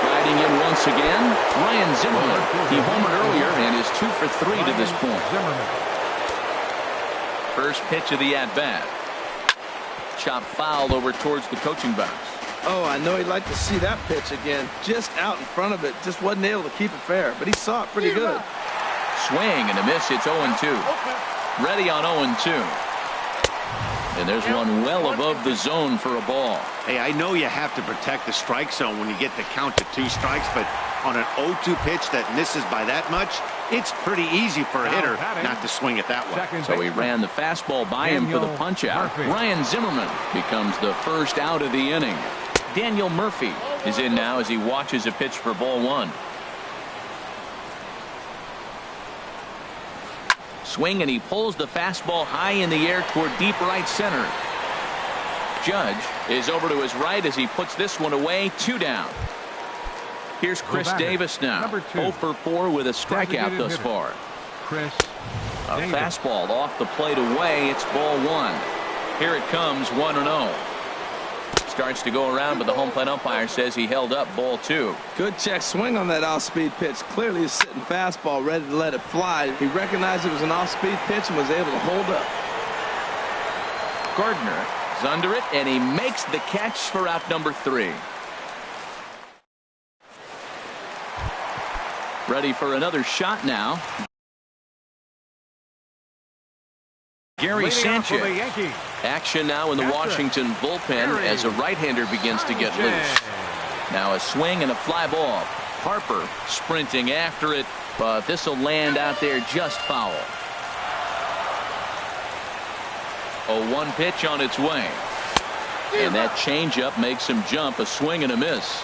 Speaker 1: Riding in once again, Ryan Zimmerman. He homered earlier and is 2 for 3 to this point. First pitch of the at-bat. Chop foul over towards the coaching box.
Speaker 2: Oh, I know he'd like to see that pitch again. Just out in front of it. Just wasn't able to keep it fair, but he saw it pretty good.
Speaker 1: Swing and a miss. It's 0-2. Ready on 0-2. And there's one well above the zone for a ball.
Speaker 4: Hey, I know you have to protect the strike zone when you get the count to 2 strikes, but on an 0-2 pitch that misses by that much, it's pretty easy for a hitter not to swing it that way.
Speaker 1: So he ran the fastball by him for the punch out. Ryan Zimmerman becomes the first out of the inning. Daniel Murphy is in now as he watches a pitch for ball 1. Swing, and he pulls the fastball high in the air toward deep right center. Judge is over to his right as he puts this one away. 2 down. Here's Chris Davis now. 0 for 4 with a strikeout thus far.
Speaker 3: Chris
Speaker 1: A fastball off the plate away. It's ball 1. Here it comes, 1-0. Starts to go around, but the home plate umpire says he held up ball 2.
Speaker 2: Good check swing on that off-speed pitch. Clearly a sitting fastball ready to let it fly. He recognized it was an off-speed pitch and was able to hold up.
Speaker 1: Gardner is under it, and he makes the catch for out number 3. Ready for another shot now. Gary Sanchez. Action now in the Washington bullpen as a right-hander begins to get loose. Now a swing and a fly ball. Harper sprinting after it, but this will land out there just foul. A 1 pitch on its way. And that changeup makes him jump, a swing and a miss.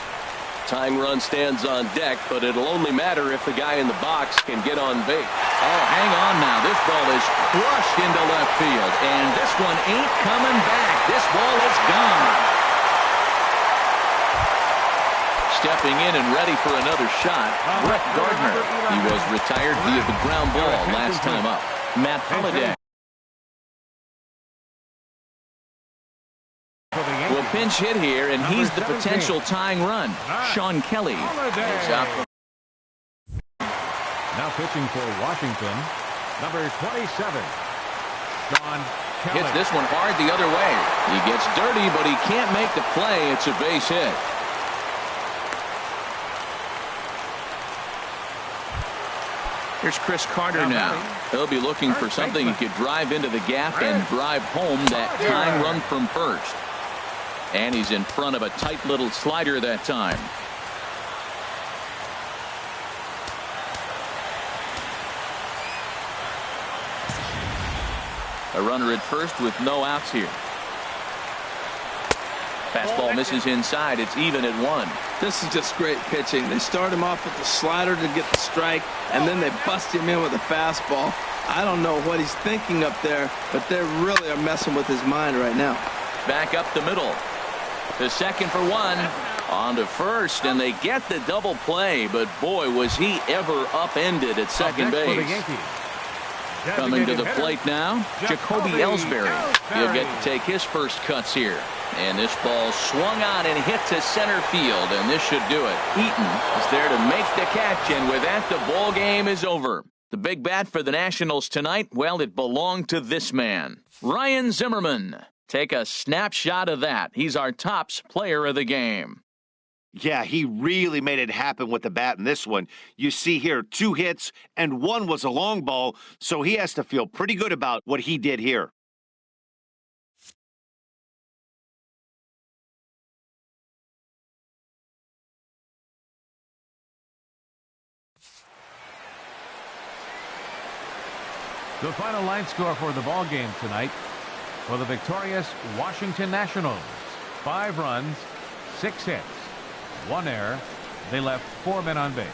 Speaker 5: Tying run stands on deck, but it'll only matter if the guy in the box can get on base.
Speaker 1: Oh, hang on now. This ball is crushed into left field, and this one ain't coming back. This ball is gone. Stepping in and ready for another shot, Brett Gardner. He was retired via the ground ball last time up. Matt Holliday will pinch hit here, and he's the potential tying run. Sean Kelly is out.
Speaker 3: Now pitching for Washington, number 27, Sean Kelly.
Speaker 1: Hits this one hard the other way. He gets dirty, but he can't make the play. It's a base hit. Here's Chris Carter now. He'll be looking for something he could drive into the gap and drive home that tying run from first. And he's in front of a tight little slider that time. A runner at first with no outs here. Fastball misses inside. It's even at 1.
Speaker 2: This is just great pitching. They start him off with the slider to get the strike, and then they bust him in with a fastball. I don't know what he's thinking up there, but they really are messing with his mind right now.
Speaker 1: Back up the middle. To second for 1. On to first, and they get the double play, but boy, was he ever upended at second base. Coming to the plate now, Jacoby Ellsbury. He'll get to take his first cuts here. And this ball swung on and hit to center field, and this should do it. Eaton is there to make the catch, and with that, the ball game is over. The big bat for the Nationals tonight, well, it belonged to this man, Ryan Zimmerman. Take a snapshot of that. He's our tops player of the game.
Speaker 4: Yeah, he really made it happen with the bat in this one. You see here 2 hits and 1 was a long ball, so he has to feel pretty good about what he did here.
Speaker 3: The final line score for the ball game tonight for the victorious Washington Nationals: 5 runs, 6 hits, 1 error. They left 4 men on base.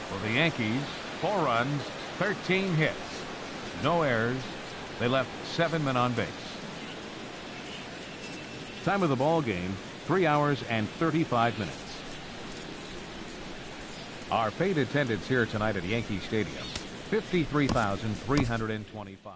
Speaker 3: For the Yankees, 4 runs, 13 hits, no errors. They left 7 men on base. Time of the ball game, 3 hours and 35 minutes. Our paid attendance here tonight at Yankee Stadium, 53,325.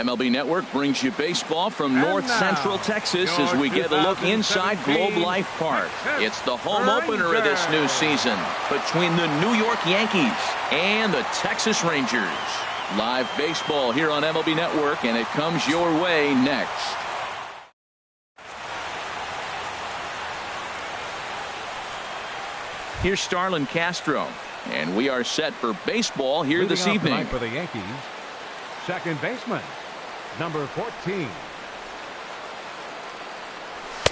Speaker 1: MLB Network brings you baseball from North Central Texas as we get a look inside Globe Life Park. It's the home opener of this new season between the New York Yankees and the Texas Rangers. Live baseball here on MLB Network, and it comes your way next. Here's Starlin Castro, and we are set for baseball here this evening.
Speaker 3: For the Yankees, second baseman, number 14.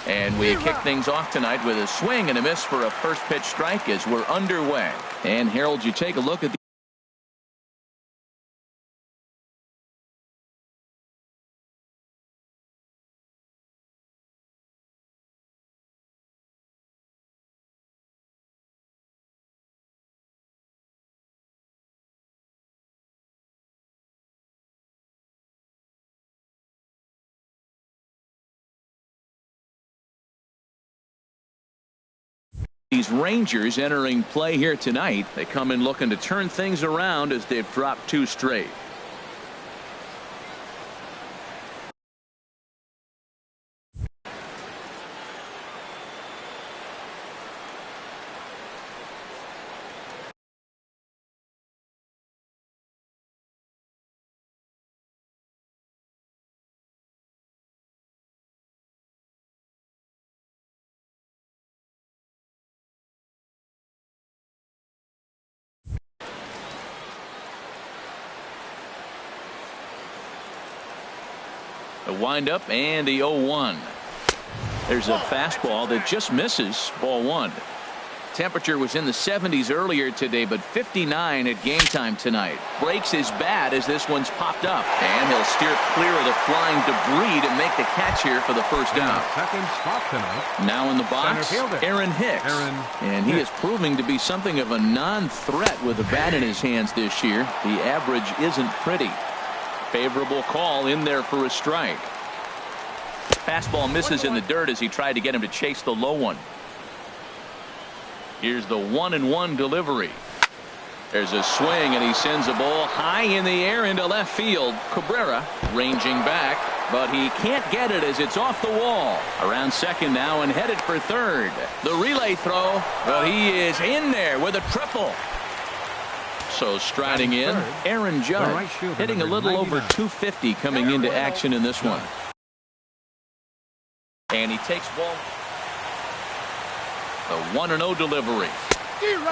Speaker 1: And we kick things off tonight with a swing and a miss for a first pitch strike as we're underway. And Harold, you take a look at these Rangers entering play here tonight. They come in looking to turn things around as they've dropped 2 straight. A windup and the 0-1. There's a fastball that just misses. Ball 1. Temperature was in the 70s earlier today, but 59 at game time tonight. Breaks his bat as this one's popped up, and he'll steer clear of the flying debris to make the catch here for the first out.
Speaker 3: Second spot tonight.
Speaker 1: Now in the box, Aaron Hicks. And he is proving to be something of a non-threat with a bat in his hands this year. The average isn't pretty. Favorable call in there for a strike. Fastball misses in the dirt as he tried to get him to chase the low one. Here's the 1-1 delivery. There's a swing, and he sends a ball high in the air into left field. Cabrera ranging back, but he can't get it as it's off the wall. Around second now and headed for third. The relay throw, but he is in there with a triple. So striding in, Aaron Judge, hitting a little over 250 coming into action in this one. And he takes ball. A 1-0 delivery.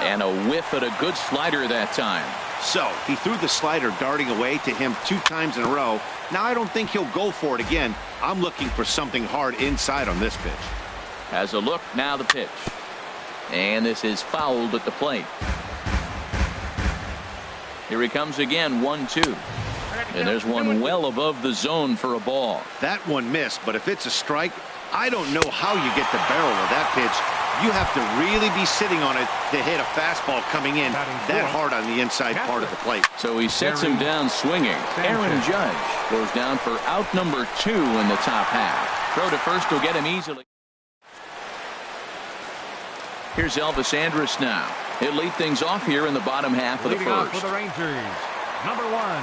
Speaker 1: And a whiff at a good slider that time.
Speaker 4: So he threw the slider darting away to him 2 times in a row. Now I don't think he'll go for it again. I'm looking for something hard inside on this pitch.
Speaker 1: Has a look, now the pitch. And this is fouled at the plate. Here he comes again, 1-2. And there's one well above the zone for a ball.
Speaker 4: That one missed, but if it's a strike, I don't know how you get the barrel of that pitch. You have to really be sitting on it to hit a fastball coming in that hard on the inside part of the plate.
Speaker 1: So he sets him down swinging. Aaron Judge goes down for out number 2 in the top half. Throw to first will get him easily. Here's Elvis Andrus now. He'll lead things off here in the bottom half of the first.
Speaker 3: For the Rangers, number 1,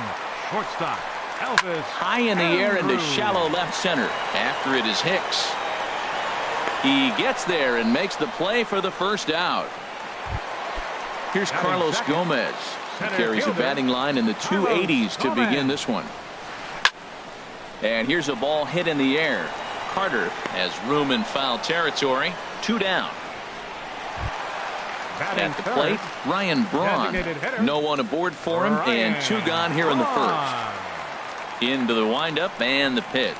Speaker 3: shortstop, Elvis.
Speaker 1: High in the air into shallow left center. After it is Hicks. He gets there and makes the play for the first out. Here's Carlos Gomez. He carries a batting line in the 280s to begin this one. And here's a ball hit in the air. Carter has room in foul territory. 2 down. At the plate, Ryan Braun. No one aboard for him, and 2 gone here in the first. Into the windup and the pitch.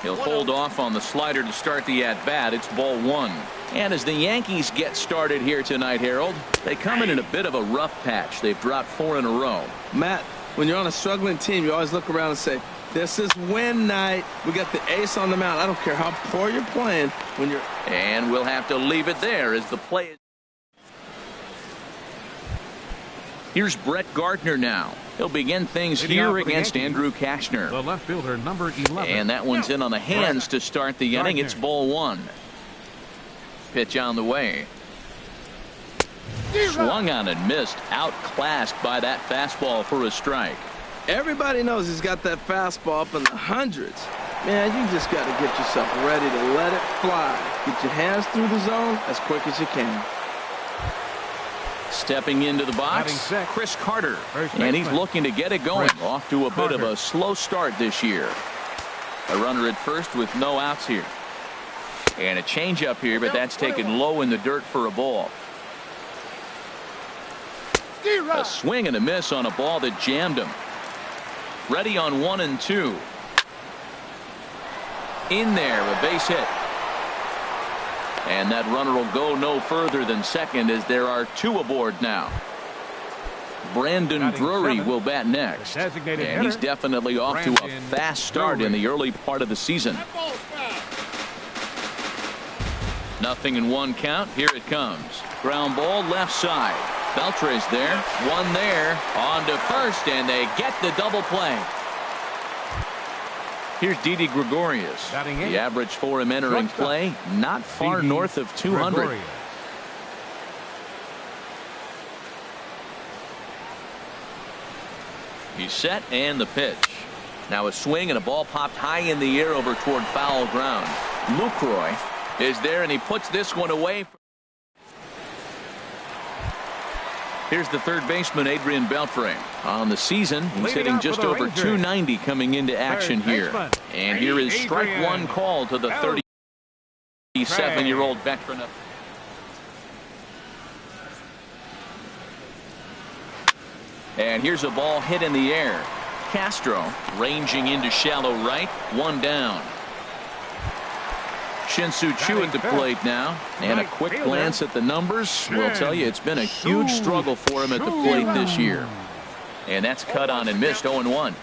Speaker 1: He'll hold off on the slider to start the at-bat. It's ball 1. And as the Yankees get started here tonight, Harold, they come in a bit of a rough patch. They've dropped 4 in a row.
Speaker 2: Matt, when you're on a struggling team, you always look around and say, this is win night. We got the ace on the mound. I don't care how poor you're playing when you're...
Speaker 1: And we'll have to leave it there as the play is... Here's Brett Gardner now. He'll begin things here against Andrew Kashner.
Speaker 3: The left fielder, number 11.
Speaker 1: And that one's in on the hands to start the inning. It's ball 1. Pitch on the way. Swung on and missed. Outclassed by that fastball for a strike.
Speaker 2: Everybody knows he's got that fastball up in the hundreds. Man, you just got to get yourself ready to let it fly. Get your hands through the zone as quick as you can.
Speaker 1: Stepping into the box, Chris Carter. And he's looking to get it going. Off to a bit of a slow start this year. A runner at first with no outs here. And a changeup here, but that's taken low in the dirt for a ball. A swing and a miss on a ball that jammed him. Ready on 1 and 2. In there, a base hit. And that runner will go no further than second as there are 2 aboard now. Brandon Drury will bat next. And he's definitely off to a fast start in the early part of the season. 0-1 count. Here it comes. Ground ball left side. Beltre's there. One there. On to first, and they get the double play. Here's Didi Gregorius. The average for him entering play, not far north of 200. He's set, and the pitch. Now a swing, and a ball popped high in the air over toward foul ground. Lucroy is there, and he puts this one away. Here's the third baseman, Adrian Beltre. On the season, he's hitting just over 290 coming into action here. And here is strike 1 call to the 37-year-old veteran. And here's a ball hit in the air. Castro ranging into shallow right. 1 down. Shin-Soo Choo at the plate now, and a quick glance at the numbers will tell you it's been a huge struggle for him at the plate this year. And that's cut on and missed. 0-1.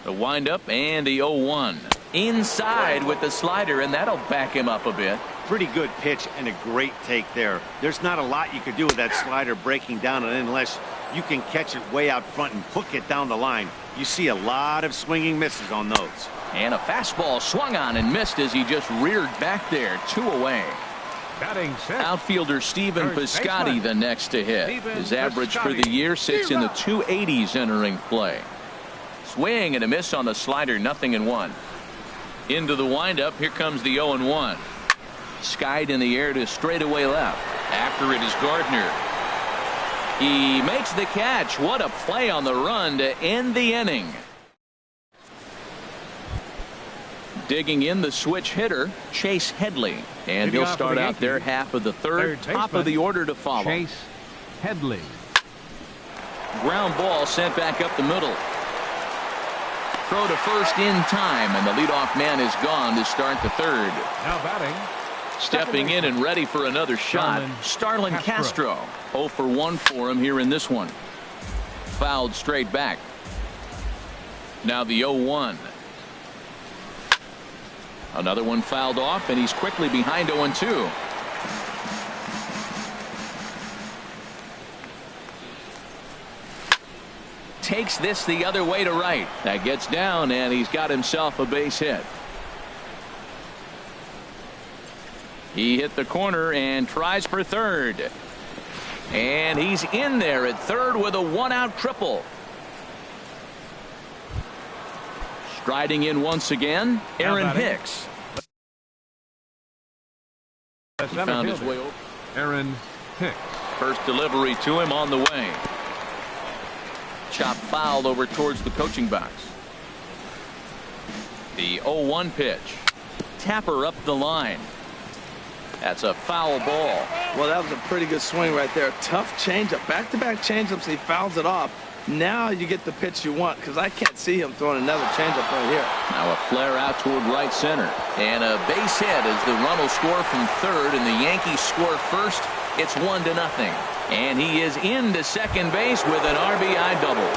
Speaker 1: The windup and the 0-1. Inside with the slider, and that'll back him up a bit.
Speaker 4: Pretty good pitch and a great take there. There's not a lot you could do with that slider breaking down, and unless you can catch it way out front and hook it down the line, you see a lot of swinging misses on those.
Speaker 1: And a fastball swung on and missed as he just reared back there. 2 away. Outfielder Stephen Piscotty the next to hit. His average for the year sits in the 280s entering play. Swing and a miss on the slider. 0-1. Into the windup. Here comes the 0-1. Skied in the air to straightaway left. After it is Gardner. He makes the catch. What a play on the run to end the inning. Digging in, the switch hitter, Chase Headley. And he'll start out their half of the third. Top of the order to follow.
Speaker 3: Chase Headley.
Speaker 1: Ground ball sent back up the middle. Throw to first in time, and the leadoff man is gone to start the third.
Speaker 3: Now batting.
Speaker 1: Stepping in and ready for another shot, Starlin Castro. 0 for 1 for him here in this one. Fouled straight back. Now the 0-1. Another one fouled off, and he's quickly behind 0-2. Takes this the other way to right. That gets down, and he's got himself a base hit. He hit the corner and tries for third. And he's in there at third with a 1-out triple. Striding in once again, Aaron Hicks. He found his way over.
Speaker 3: Aaron Hicks.
Speaker 1: First delivery to him on the way. Chop foul over towards the coaching box. The 0-1 pitch. Tapper up the line. That's a foul ball.
Speaker 2: Well, that was a pretty good swing right there. Tough changeup. Back-to-back changeups, he fouls it off. Now you get the pitch you want, because I can't see him throwing another changeup right here.
Speaker 1: Now a flare out toward right center. And a base hit as the run will score from third, and the Yankees score first. It's 1-0. And he is into second base with an RBI double.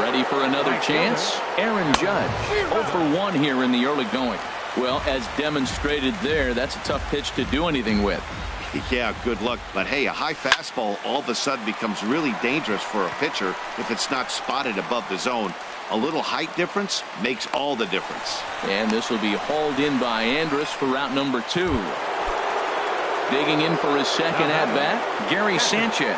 Speaker 1: Ready for another chance? Aaron Judge. 0 for 1 here in the early going. Well, as demonstrated there, that's a tough pitch to do anything with.
Speaker 4: Yeah, good luck. But hey, a high fastball all of a sudden becomes really dangerous for a pitcher if it's not spotted above the zone. A little height difference makes all the difference.
Speaker 1: And this will be hauled in by Andrus for route number 2. Digging in for his second at bat, Gary Sanchez.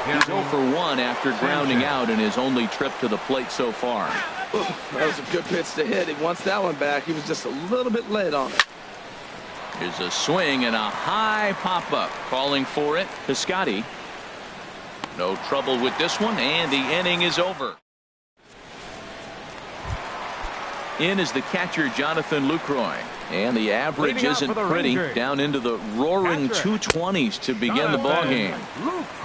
Speaker 1: He's 0 for 1 after grounding out in his only trip to the plate so far.
Speaker 2: That was a good pitch to hit. He wants that one back. He was just a little bit late on it.
Speaker 1: Here's a swing and a high pop-up. Calling for it, Piscotty. No trouble with this one, and the inning is over. In is the catcher, Jonathan Lucroy. And the average isn't pretty, down into the roaring 220s to begin the ballgame.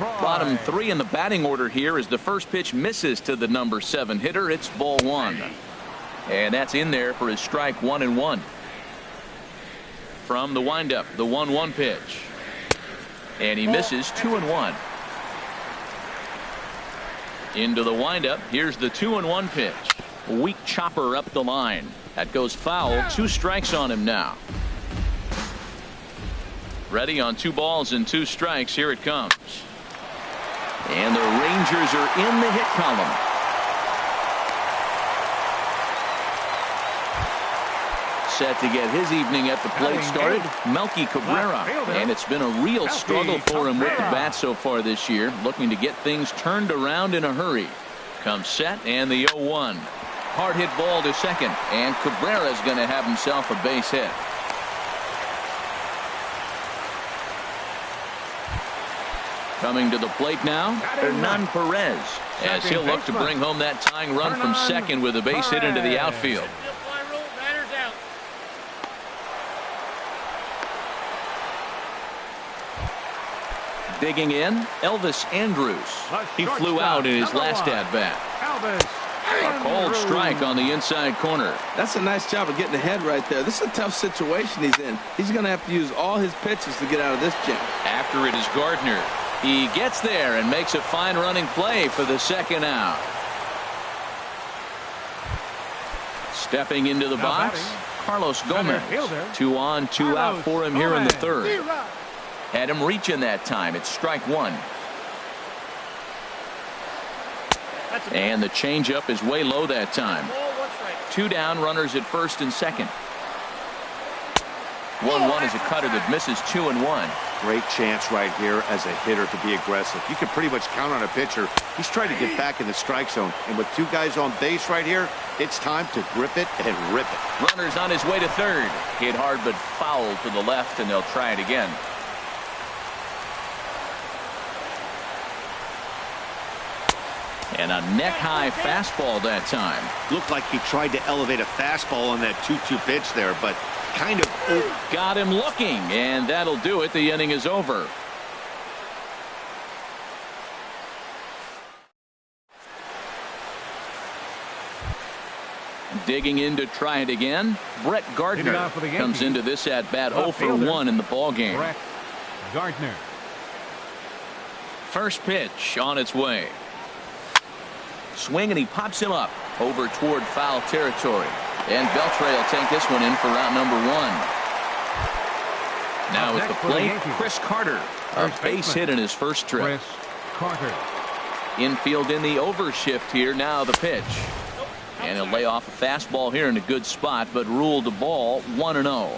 Speaker 1: Bottom 3 in the batting order here as the first pitch misses to the number 7 hitter. It's ball 1. And that's in there for his strike 1-1. From the windup, the 1-1 pitch. And he misses 2-1. Into the windup, here's the 2-1 pitch. Weak chopper up the line. That goes foul. 2 strikes on him now. Ready on 2 balls and 2 strikes. Here it comes. And the Rangers are in the hit column. Set to get his evening at the plate started, Melky Cabrera. And it's been a real struggle for him with the bat so far this year. Looking to get things turned around in a hurry. Comes set and the 0-1. Hard hit ball to second, and Cabrera's going to have himself a base hit. Coming to the plate now, Hernan Perez, as he'll look to bring home that tying run from second with a base hit into the outfield. Digging in, Elvis Andrus. He flew out in his last at-bat. A called strike on the inside corner.
Speaker 2: That's a nice job of getting ahead right there. This is a tough situation he's in. He's going to have to use all his pitches to get out of this jam.
Speaker 1: After it is Gardner. He gets there and makes a fine running play for the second out. Stepping into the box, Carlos Gomez. 2 on, 2 out for him here in the third. Had him reaching that time. It's strike 1. And the changeup is way low that time. 2 down, runners at first and second. 1-1 is a cutter that misses 2-1.
Speaker 4: Great chance right here as a hitter to be aggressive. You can pretty much count on a pitcher. He's trying to get back in the strike zone. And with 2 guys on base right here, it's time to grip it and rip it.
Speaker 1: Runners on his way to third. Hit hard but foul to the left, and they'll try it again. And a neck-high fastball that time.
Speaker 4: Looked like he tried to elevate a fastball on that 2-2 pitch there, but kind of
Speaker 1: got him looking, and that'll do it. The inning is over. Digging in to try it again, Brett Gardner comes into this at-bat 0 for 1 in the ballgame.
Speaker 3: Brett Gardner.
Speaker 1: First pitch on its way. Swing, and he pops him up over toward foul territory. And Beltre will take this one in for round number 1. Now at the plate, Chris Carter. A base hit in his first trip.
Speaker 3: Chris Carter.
Speaker 1: Infield in the overshift here. Now the pitch. And he'll lay off a fastball here in a good spot, but ruled the ball 1-0.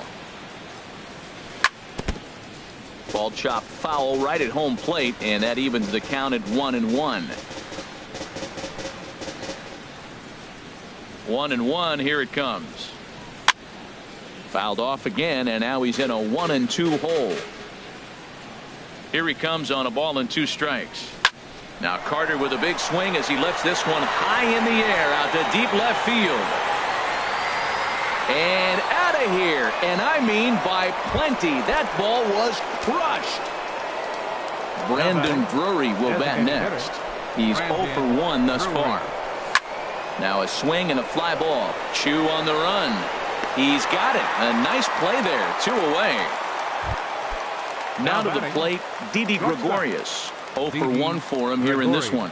Speaker 1: Ball chopped foul right at home plate, and that evens the count at 1-1. 1-1. Here it comes. Fouled off again, and now he's in a 1-2 hole. Here he comes on a ball and 2 strikes. Now Carter with a big swing as he lifts this one high in the air out to deep left field. And out of here, and I mean by plenty. That ball was crushed. Brandon Drury will bat next. He's 0 for 1 thus far. Now a swing and a fly ball. Chu on the run. He's got it. A nice play there. 2 away. Now to the plate, Didi Gregorius. 0 for 1 for him here in this one.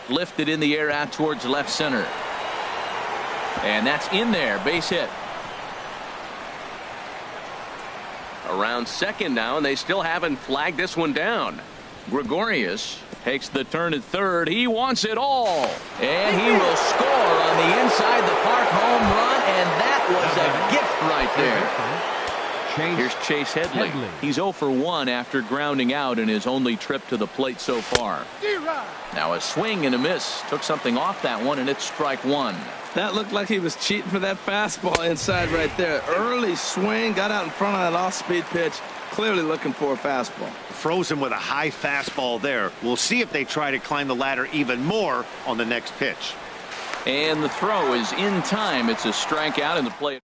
Speaker 1: Lifted in the air out towards left center. And that's in there. Base hit. Around second now, and they still haven't flagged this one down. Gregorius takes the turn at third. He wants it all. And he will score on the inside the park home run, and that was a gift right there. Here's Chase Headley. He's 0 for 1 after grounding out in his only trip to the plate so far. Now a swing and a miss. Took something off that one, and it's strike one.
Speaker 2: That looked like he was cheating for that fastball inside right there. Early swing, got out in front of that off-speed pitch. Clearly looking for a fastball.
Speaker 4: Frozen with a high fastball there. We'll see if they try to climb the ladder even more on the next pitch.
Speaker 1: And the throw is in time. It's a strikeout in the plate.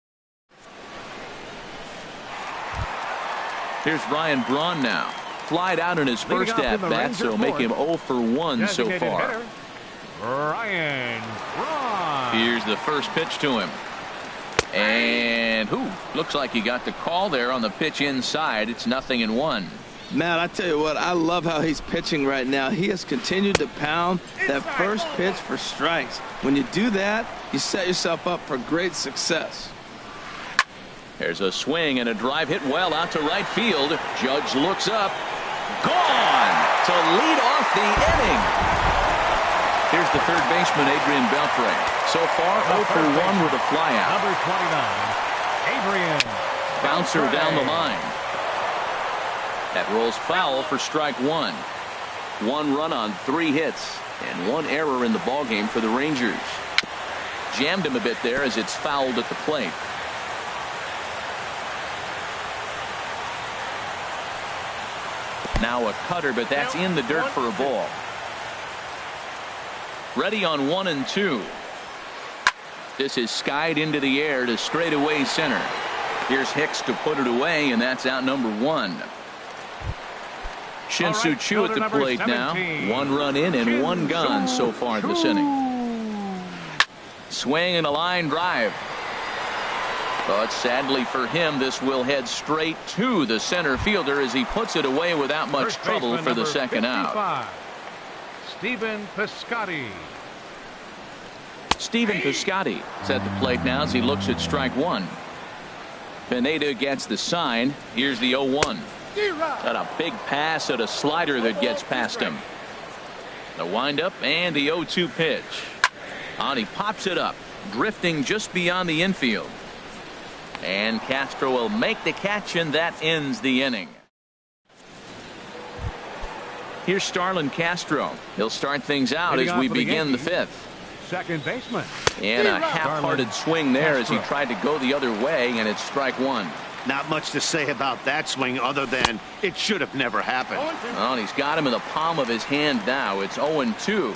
Speaker 1: Here's Ryan Braun now. Flied out in his first at-bat, so make him 0 for 1 so far.
Speaker 3: Ryan Braun.
Speaker 1: Here's the first pitch to him. And looks like he got the call there on the pitch inside. It's 0-1.
Speaker 2: Matt, I tell you what, I love how he's pitching right now. He has continued to pound that first pitch for strikes. When you do that, you set yourself up for great success.
Speaker 1: There's a swing and a drive hit well out to right field. Judge looks up. Gone to lead off the inning. Here's the third baseman, Adrian Beltre. So far, 0 for 1 with a flyout.
Speaker 3: Number 29, Adrian.
Speaker 1: Bouncer down the line. That rolls foul for strike one. 1 run on 3 hits and 1 error in the ballgame for the Rangers. Jammed him a bit there as it's fouled at the plate. Now a cutter, but that's in the dirt for a ball. Ready on 1 and 2. This is skied into the air to straightaway center. Here's Hicks to put it away, and that's out number 1. Shin-Soo Choo at the plate now. 1 run in and 1 gone so far this inning. Swing and a line drive. But sadly for him, this will head straight to the center fielder as he puts it away without much trouble for the second out.
Speaker 3: Stephen Piscotty.
Speaker 1: Stephen Piscotty is at the plate now as he looks at strike 1. Pineda gets the sign. Here's the 0-1. Got a big pass at a slider that gets past him. The windup and the 0-2 pitch. And he pops it up, drifting just beyond the infield. And Castro will make the catch, and that ends the inning. Here's Starlin Castro. He'll start things out as we begin the 5th.
Speaker 3: Second baseman.
Speaker 1: And a half-hearted swing there as he tried to go the other way, and it's strike 1.
Speaker 4: Not much to say about that swing other than it should have never happened.
Speaker 1: Well, he's got him in the palm of his hand now. It's 0-2.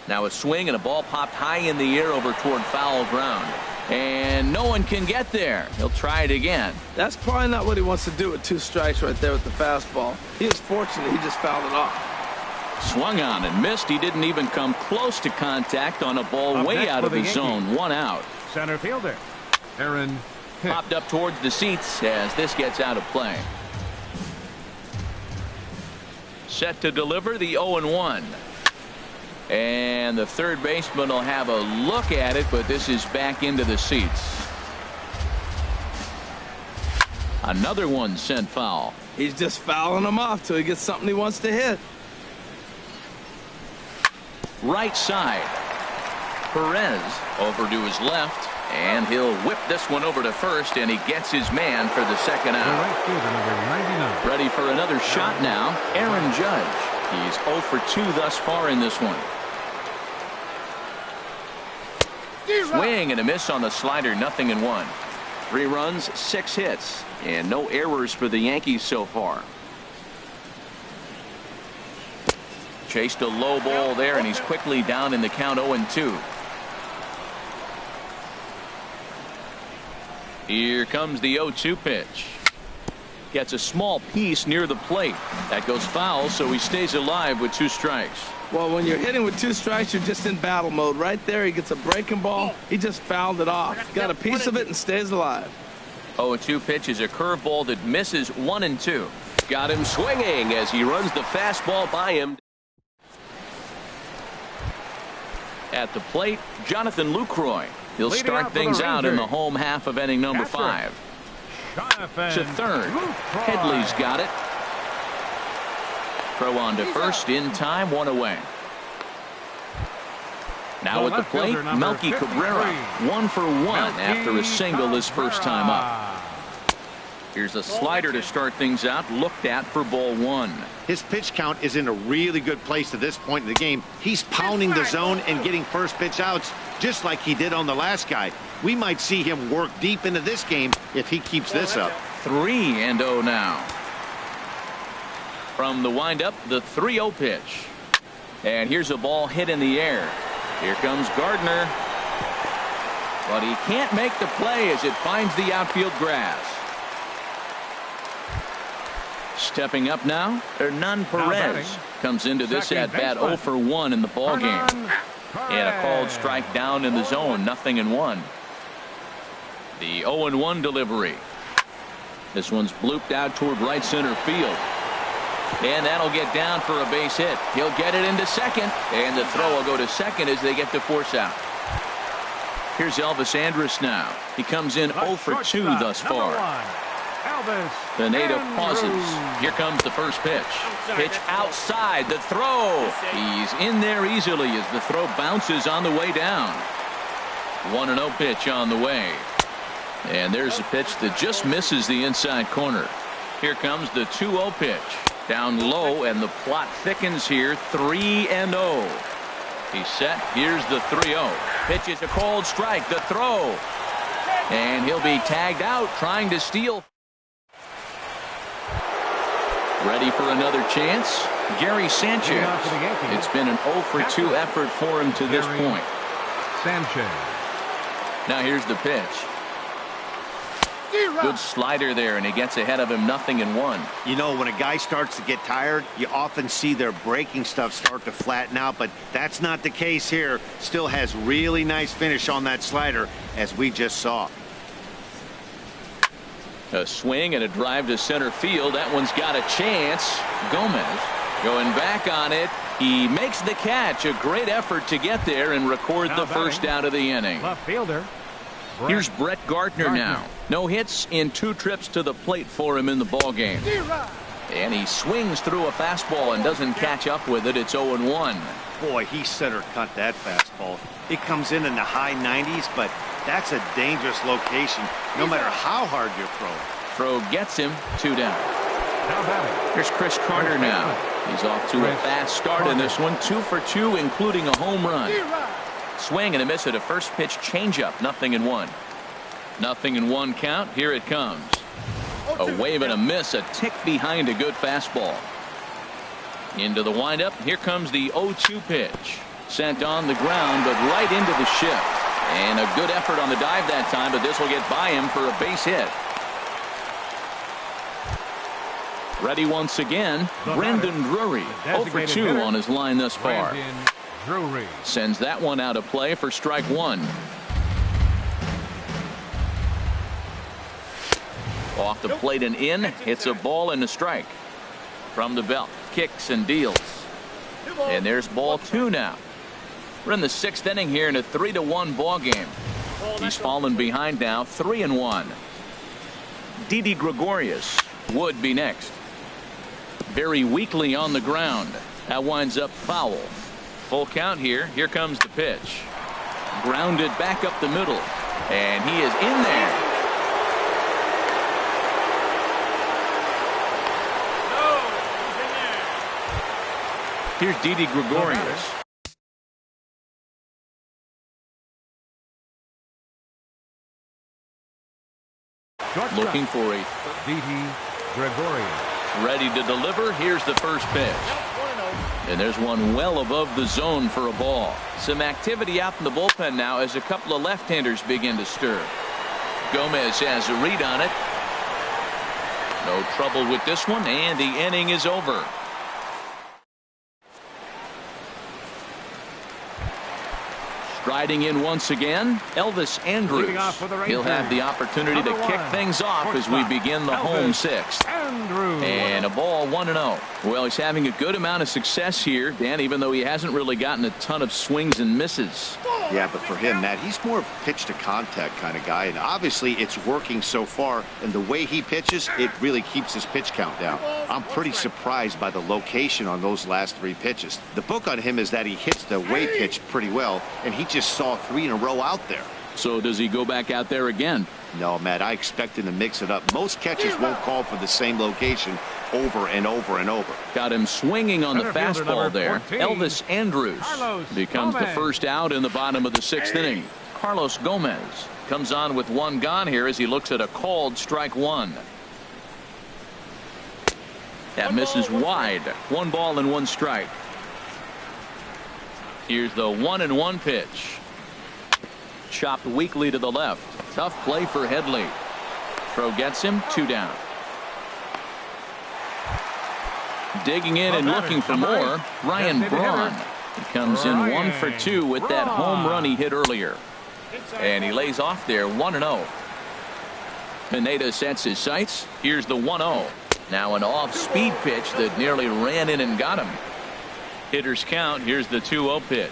Speaker 1: Now a swing and a ball popped high in the air over toward foul ground. And no one can get there. He'll try it again.
Speaker 2: That's probably not what he wants to do with 2 strikes right there with the fastball. He is fortunate he just fouled it off.
Speaker 1: Swung on and missed. He didn't even come close to contact on a ball way out of the zone. 1 out.
Speaker 3: Center fielder Aaron Hicks.
Speaker 1: Popped up towards the seats as this gets out of play. Set to deliver the 0-1. And the third baseman will have a look at it, but this is back into the seats. Another one sent foul.
Speaker 2: He's just fouling them off till he gets something he wants to hit.
Speaker 1: Right side. Perez over to his left, and he'll whip this one over to first, and he gets his man for the second out. Ready for another shot now, Aaron Judge. He's 0 for 2 thus far in this one. Swing and a miss on the slider. 0-1. 3 runs, 6 hits, and no errors for the Yankees so far. Chased a low ball there, and he's quickly down in the count. 0-2. Here comes the 0-2 pitch. Gets a small piece near the plate. That goes foul, so he stays alive with 2 strikes.
Speaker 2: Well, when you're hitting with 2 strikes, you're just in battle mode. Right there, he gets a breaking ball. He just fouled it off. Got a piece of it and stays alive.
Speaker 1: 0-2 pitch is a curveball that misses. 1-2. Got him swinging as he runs the fastball by him. At the plate, Jonathan Lucroy. He'll start things out in the home half of inning number 5. To third. Headley's got it. Throw on to first in time. 1 away. Now at the plate, Melky Cabrera, 1 for 1 after a single his first time up. Here's a slider to start things out, looked at for ball 1.
Speaker 4: His pitch count is in a really good place at this point in the game. He's pounding the zone and getting first pitch outs just like he did on the last guy. We might see him work deep into this game if he keeps this up.
Speaker 1: 3-0 now. From the windup, the 3-0 pitch. And here's a ball hit in the air. Here comes Gardner. But he can't make the play as it finds the outfield grass. Stepping up now, Hernan Perez comes into this at bat 0 for 1 in the ball game. And a called strike down in the zone, 0-1. The 0-1 delivery. This one's blooped out toward right center field. And that'll get down for a base hit. He'll get it into second. And the throw will go to second as they get the force out. Here's Elvis Andrus now. He comes in 0 for 2 thus far. The native pauses. Here comes the first pitch. Pitch outside. The throw. He's in there easily as the throw bounces on the way down. 1-0 pitch on the way. And there's a pitch that just misses the inside corner. Here comes the 2-0 pitch. Down low, and the plot thickens here. 3-0. He's set. Here's the 3-0. Pitch is a called strike. The throw. And he'll be tagged out trying to steal. Ready for another chance. Gary Sanchez. It's been an 0 for 2 effort for him to this point.
Speaker 3: Sanchez.
Speaker 1: Now here's the pitch. Good slider there, and he gets ahead of him. 0-1.
Speaker 4: You know, when a guy starts to get tired, you often see their breaking stuff start to flatten out, but that's not the case here. Still has really nice finish on that slider, as we just saw.
Speaker 1: A swing and a drive to center field. That one's got a chance. Gomez going back on it. He makes the catch. A great effort to get there and record the first out of the inning.
Speaker 3: Left fielder.
Speaker 1: Here's Brett Gardner now. No hits in 2 trips to the plate for him in the ball game. And he swings through a fastball and doesn't catch up with it. It's 0-1.
Speaker 4: Boy, he center cut that fastball. It comes in the high 90s, but that's a dangerous location no matter how hard you're throwing.
Speaker 1: Throw gets him. 2 down. Here's Chris Carter now. He's off to a fast start in this one. 2 for 2, including a home run. Swing and a miss at a first pitch changeup. 0-1. 0-1 count. Here it comes. A wave and a miss. A tick behind a good fastball. Into the windup. Here comes the 0-2 pitch. Sent on the ground, but right into the shift. And a good effort on the dive that time, but this will get by him for a base hit. Ready once again, Brandon Drury. 0 for 2 on his line thus far. Sends that one out of play for strike 1. Off the plate and in. Hits a ball and a strike. From the belt. Kicks and deals. And there's ball 2 now. We're in the 6th inning here in a 3-1 ball game. He's fallen behind now. 3-1. Didi Gregorius would be next. Very weakly on the ground. That winds up foul. Full count here. Here comes the pitch. Grounded back up the middle. And he is in there. Here's Didi Gregorius. Looking for a
Speaker 3: Didi Gregorius.
Speaker 1: Ready to deliver. Here's the first pitch. And there's one well above the zone for a ball. Some activity out in the bullpen now as a couple of left-handers begin to stir. Gomez has a read on it. No trouble with this one, and the inning is over. Striding in once again, Elvis Andrus. He'll have the opportunity to kick things off as we begin the home 6th. And a ball 1-0. Well, he's having a good amount of success here, Dan, even though he hasn't really gotten a ton of swings and misses.
Speaker 4: Yeah, but for him, Matt, he's more of a pitch to contact kind of guy, and obviously it's working so far, and the way he pitches, it really keeps his pitch count down. I'm pretty surprised by the location on those last 3 pitches. The book on him is that he hits the way pitch pretty well, and he just saw 3 in a row out there.
Speaker 1: So does he go back out there again?
Speaker 4: No, Matt, I expect him to mix it up. Most catchers won't call for the same location over and over and over.
Speaker 1: Got him swinging on the fastball there.
Speaker 3: 14.
Speaker 1: Elvis Andrus becomes the first out in the bottom of the 6th inning. Carlos Gomez comes on with 1 gone here as he looks at a called strike 1. That misses wide. 1 ball and 1 strike. Here's the 1-1 pitch. Chopped weakly to the left. Tough play for Headley. Throw gets him, 2 down. Digging in and looking for more, Ryan Braun. He comes in 1 for 2 with that home run he hit earlier. And he lays off there 1-0. Pineda sets his sights. Here's the 1-0. Now an off-speed pitch that nearly ran in and got him. Hitters count. Here's the 2-0 pitch.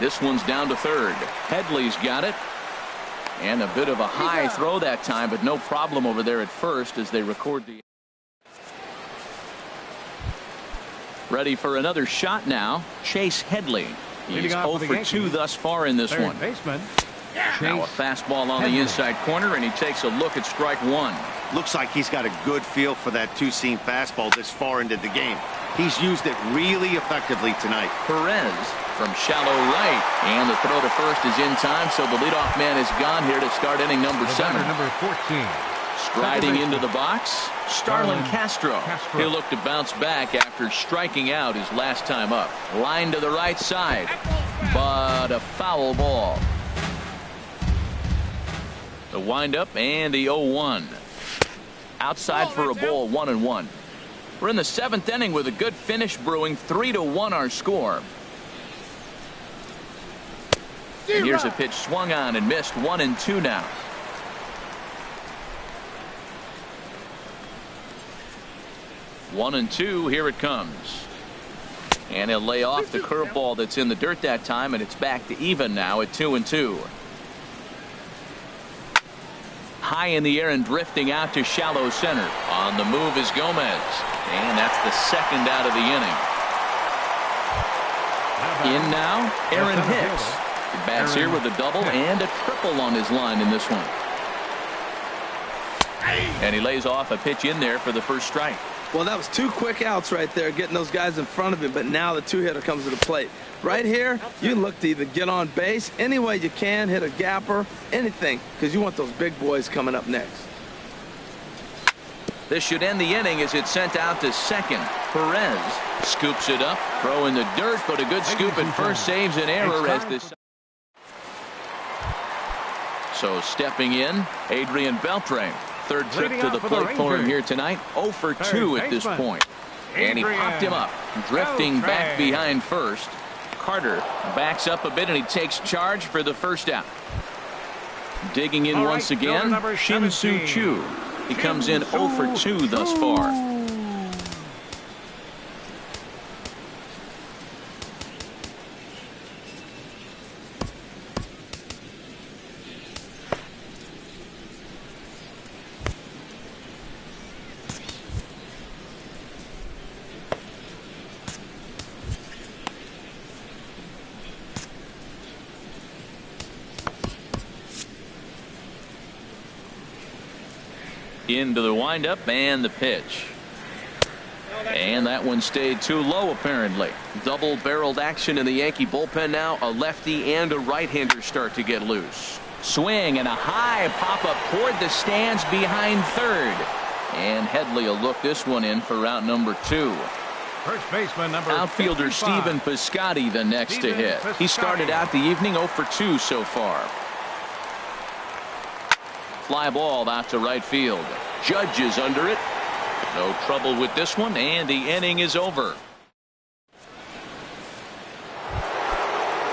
Speaker 1: This one's down to third. Headley's got it. And a bit of a high throw that time, but no problem over there at first as they record the. Ready for another shot now. Chase Headley. He's 0 for 2 thus far in this one. Now a fastball on the inside corner, and he takes a look at strike 1.
Speaker 4: Looks like he's got a good feel for that 2-seam fastball this far into the game. He's used it really effectively tonight.
Speaker 1: Perez from shallow right, and the throw to first is in time, so the leadoff man is gone here to start inning number 7.
Speaker 3: Number 14.
Speaker 1: Striding into the box, Starlin Castro. He'll look to bounce back after striking out his last time up. Line to the right side, but a foul ball. The windup and the 0-1. Outside for a ball, 1-1. We're in the 7th inning with a good finish brewing. 3-1 our score. And here's a pitch swung on and missed. 1-2 now. One and two. Here it comes. And he'll lay off the curveball that's in the dirt that time, and it's back to even now at 2-2. High in the air and drifting out to shallow center. On the move is Gomez. And that's the 2nd out of the inning. In now, Aaron Hicks. He bats here with a double and a triple on his line in this one. And he lays off a pitch in there for the first strike.
Speaker 2: Well, that was 2 quick outs right there, getting those guys in front of him, but now the 2-hitter comes to the plate. Right here, you look to either get on base any way you can, hit a gapper, anything, because you want those big boys coming up next.
Speaker 1: This should end the inning as it's sent out to second. Perez scoops it up, throw in the dirt, but a good scoop at first saves an error as this. So stepping in, Adrian Beltre. 3rd trip to the plate for him here tonight. 0 for 2 at this point. And he popped him up, drifting back behind first. Carter backs up a bit and he takes charge for the first out. Digging in once again, Shin-Soo Choo. He comes in 0 for 2 thus far. Into the windup and the pitch. And that one stayed too low apparently. Double-barreled action in the Yankee bullpen now. A lefty and a right-hander start to get loose. Swing and a high pop-up toward the stands behind third. And Headley will look this one in for route number 2.
Speaker 3: First baseman number
Speaker 1: outfielder
Speaker 3: 55.
Speaker 1: Stephen Piscotty the next to hit. He started out the evening 0 for 2 so far. Fly ball out to right field. Judge is under it. No trouble with this one, and the inning is over.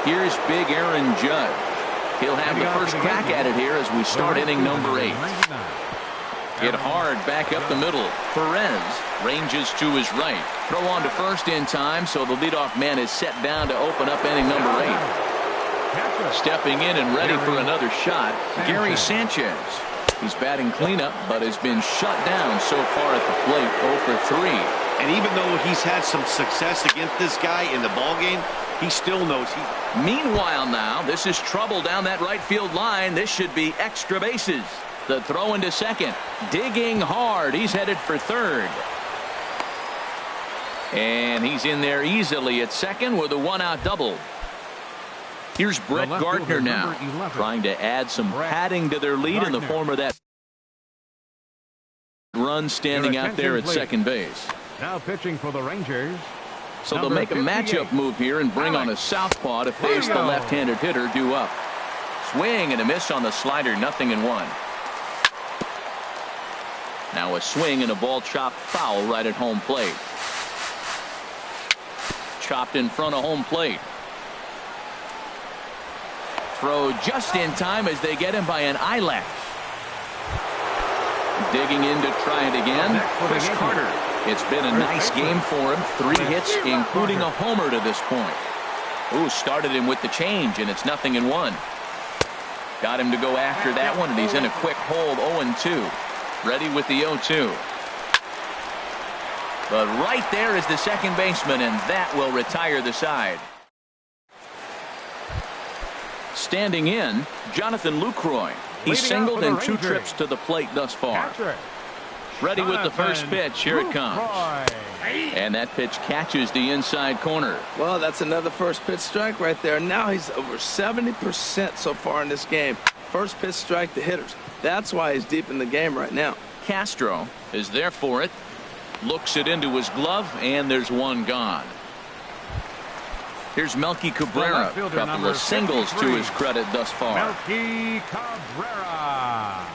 Speaker 1: Here's big Aaron Judge. He'll have the first crack at it here as we start inning number 8. Hit hard back up the middle. Perez ranges to his right. Throw on to first in time, so the leadoff man is set down to open up inning number 8. Stepping in and ready for another shot, Gary Sanchez. He's batting cleanup, but has been shut down so far at the plate, 0 for 3.
Speaker 4: And even though he's had some success against this guy in the ballgame, he still knows he...
Speaker 1: Meanwhile now, this is trouble down that right field line. This should be extra bases. The throw into second. Digging hard. He's headed for third. And he's in there easily at second with a one-out double. Here's Brett Gardner now, trying to add some padding to their lead in the form of that run standing out there at second base.
Speaker 3: Now pitching for the Rangers.
Speaker 1: So they'll make a matchup move here and bring on a southpaw to face the left-handed hitter due up. Swing and a miss on the slider, 0-1. Now a swing and a ball chopped foul right at home plate. Chopped in front of home plate. Throw just in time as they get him by an eyelash. Digging in to try it again. Chris Carter. It's been a nice game for him. 3 hits, including a homer to this point. Ooh, started him with the change, and it's 0-1. Got him to go after that one, and he's in a quick hold, 0-2. Ready with the 0-2. But right there is the second baseman, and that will retire the side. Standing in, Jonathan Lucroy. He's singled in 2 trips to the plate thus far. Ready with the first pitch. Here it comes. And that pitch catches the inside corner.
Speaker 2: Well, that's another first pitch strike right there. Now he's over 70% so far in this game. First pitch strike to hitters. That's why he's deep in the game right now.
Speaker 1: Castro is there for it. Looks it into his glove, and there's one gone. Here's Melky Cabrera. A couple of singles to his credit thus far.
Speaker 3: Melky Cabrera.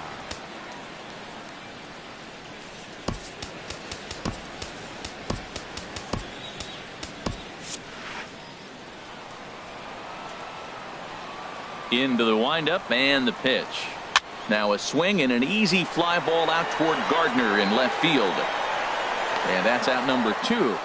Speaker 1: Into the windup and the pitch. Now a swing and an easy fly ball out toward Gardner in left field. And that's out number 2.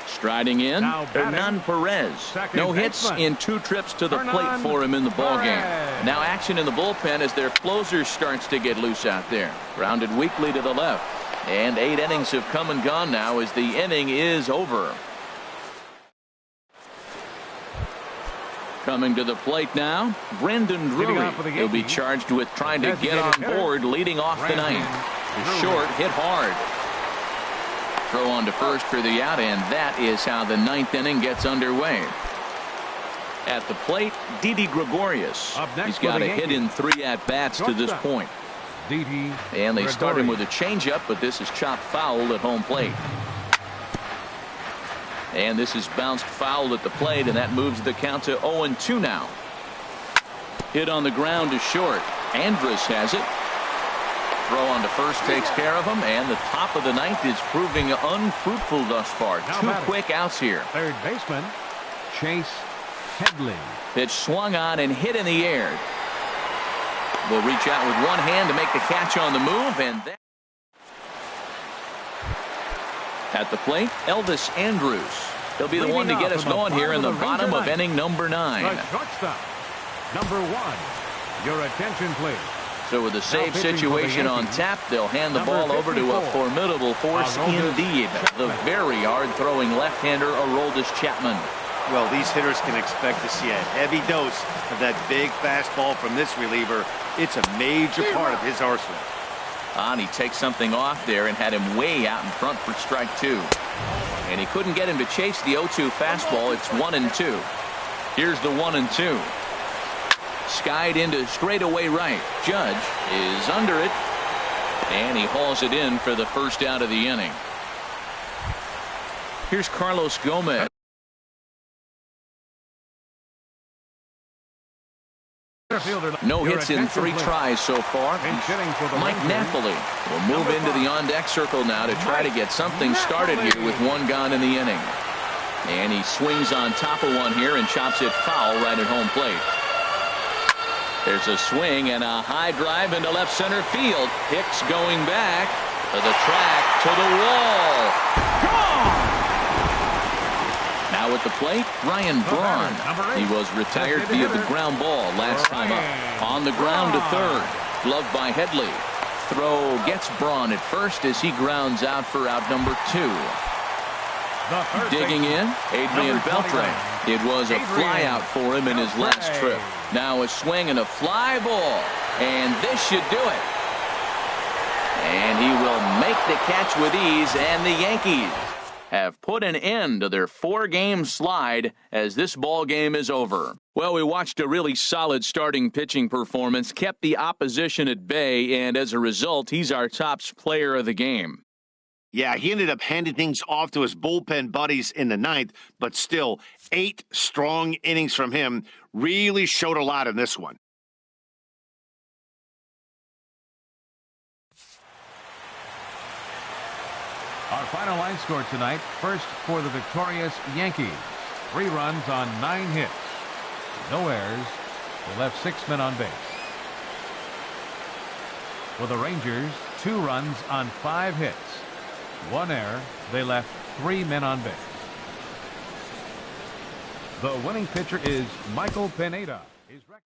Speaker 1: Striding in, Hernan Perez. No hits in 2 trips to the plate for him in the ballgame. Now action in the bullpen as their closer starts to get loose out there. Grounded weakly to the left. And 8 innings have come and gone now as the inning is over. Coming to the plate now, Brendan Drury. He'll be charged with trying to get on board leading off the ninth. The short hit hard. Throw on to first for the out, and that is how the 9th inning gets underway. At the plate, Didi Gregorius. He's got a hit in 3 at-bats to this point. And they start him with a changeup, but this is chopped foul at home plate. And this is bounced foul at the plate, and that moves the count to 0-2 now. Hit on the ground to short. Andrus has it. Throw on to first takes care of him, and the top of the 9th is proving unfruitful thus far. 2 quick outs here.
Speaker 3: Third baseman, Chase Headley.
Speaker 1: Pitch swung on and hit in the air. Will reach out with one hand to make the catch on the move, and that. At the plate, Elvis Andrus. He'll be the one to get us going here in the bottom of inning number 9.
Speaker 3: The shortstop, number 1. Your attention, please.
Speaker 1: So with a save situation on tap, they'll hand the ball over to a formidable force indeed. The very hard-throwing left-hander, Aroldis Chapman.
Speaker 4: Well, these hitters can expect to see a heavy dose of that big fastball from this reliever. It's a major part of his arsenal.
Speaker 1: And he takes something off there and had him way out in front for strike 2. And he couldn't get him to chase the 0-2 fastball. It's 1-2. Here's the 1-2. Skied into straightaway right. Judge is under it, and he hauls it in for the first out of the inning. Here's Carlos Gomez. No hits in 3 tries so far. Mike Napoli will move into the on-deck circle now to try to get something started here with 1 gone in the inning. And he swings on top of one here and chops it foul right at home plate. There's a swing and a high drive into left center field. Hicks going back to the track, to the wall. Gone! Now at the plate, Ryan Braun. He was retired via the ground ball last time up. On the ground to third. Gloved by Headley. Throw gets Braun at first as he grounds out for out number 2. Digging in, Adrian Beltre. It was a fly out for him in his last trip. Now a swing and a fly ball. And this should do it. And he will make the catch with ease, and the Yankees have put an end to their 4-game slide as this ball game is over. Well, we watched a really solid starting pitching performance, kept the opposition at bay, and as a result, he's our top player of the game.
Speaker 4: Yeah, he ended up handing things off to his bullpen buddies in the 9th, but still, 8 strong innings from him really showed a lot in this one.
Speaker 3: Our final line score tonight, first for the victorious Yankees. 3 runs on 9 hits. No errors. They left 6 men on base. For the Rangers, 2 runs on 5 hits. 1 error. They left 3 men on base. The winning pitcher is Michael Pineda. His record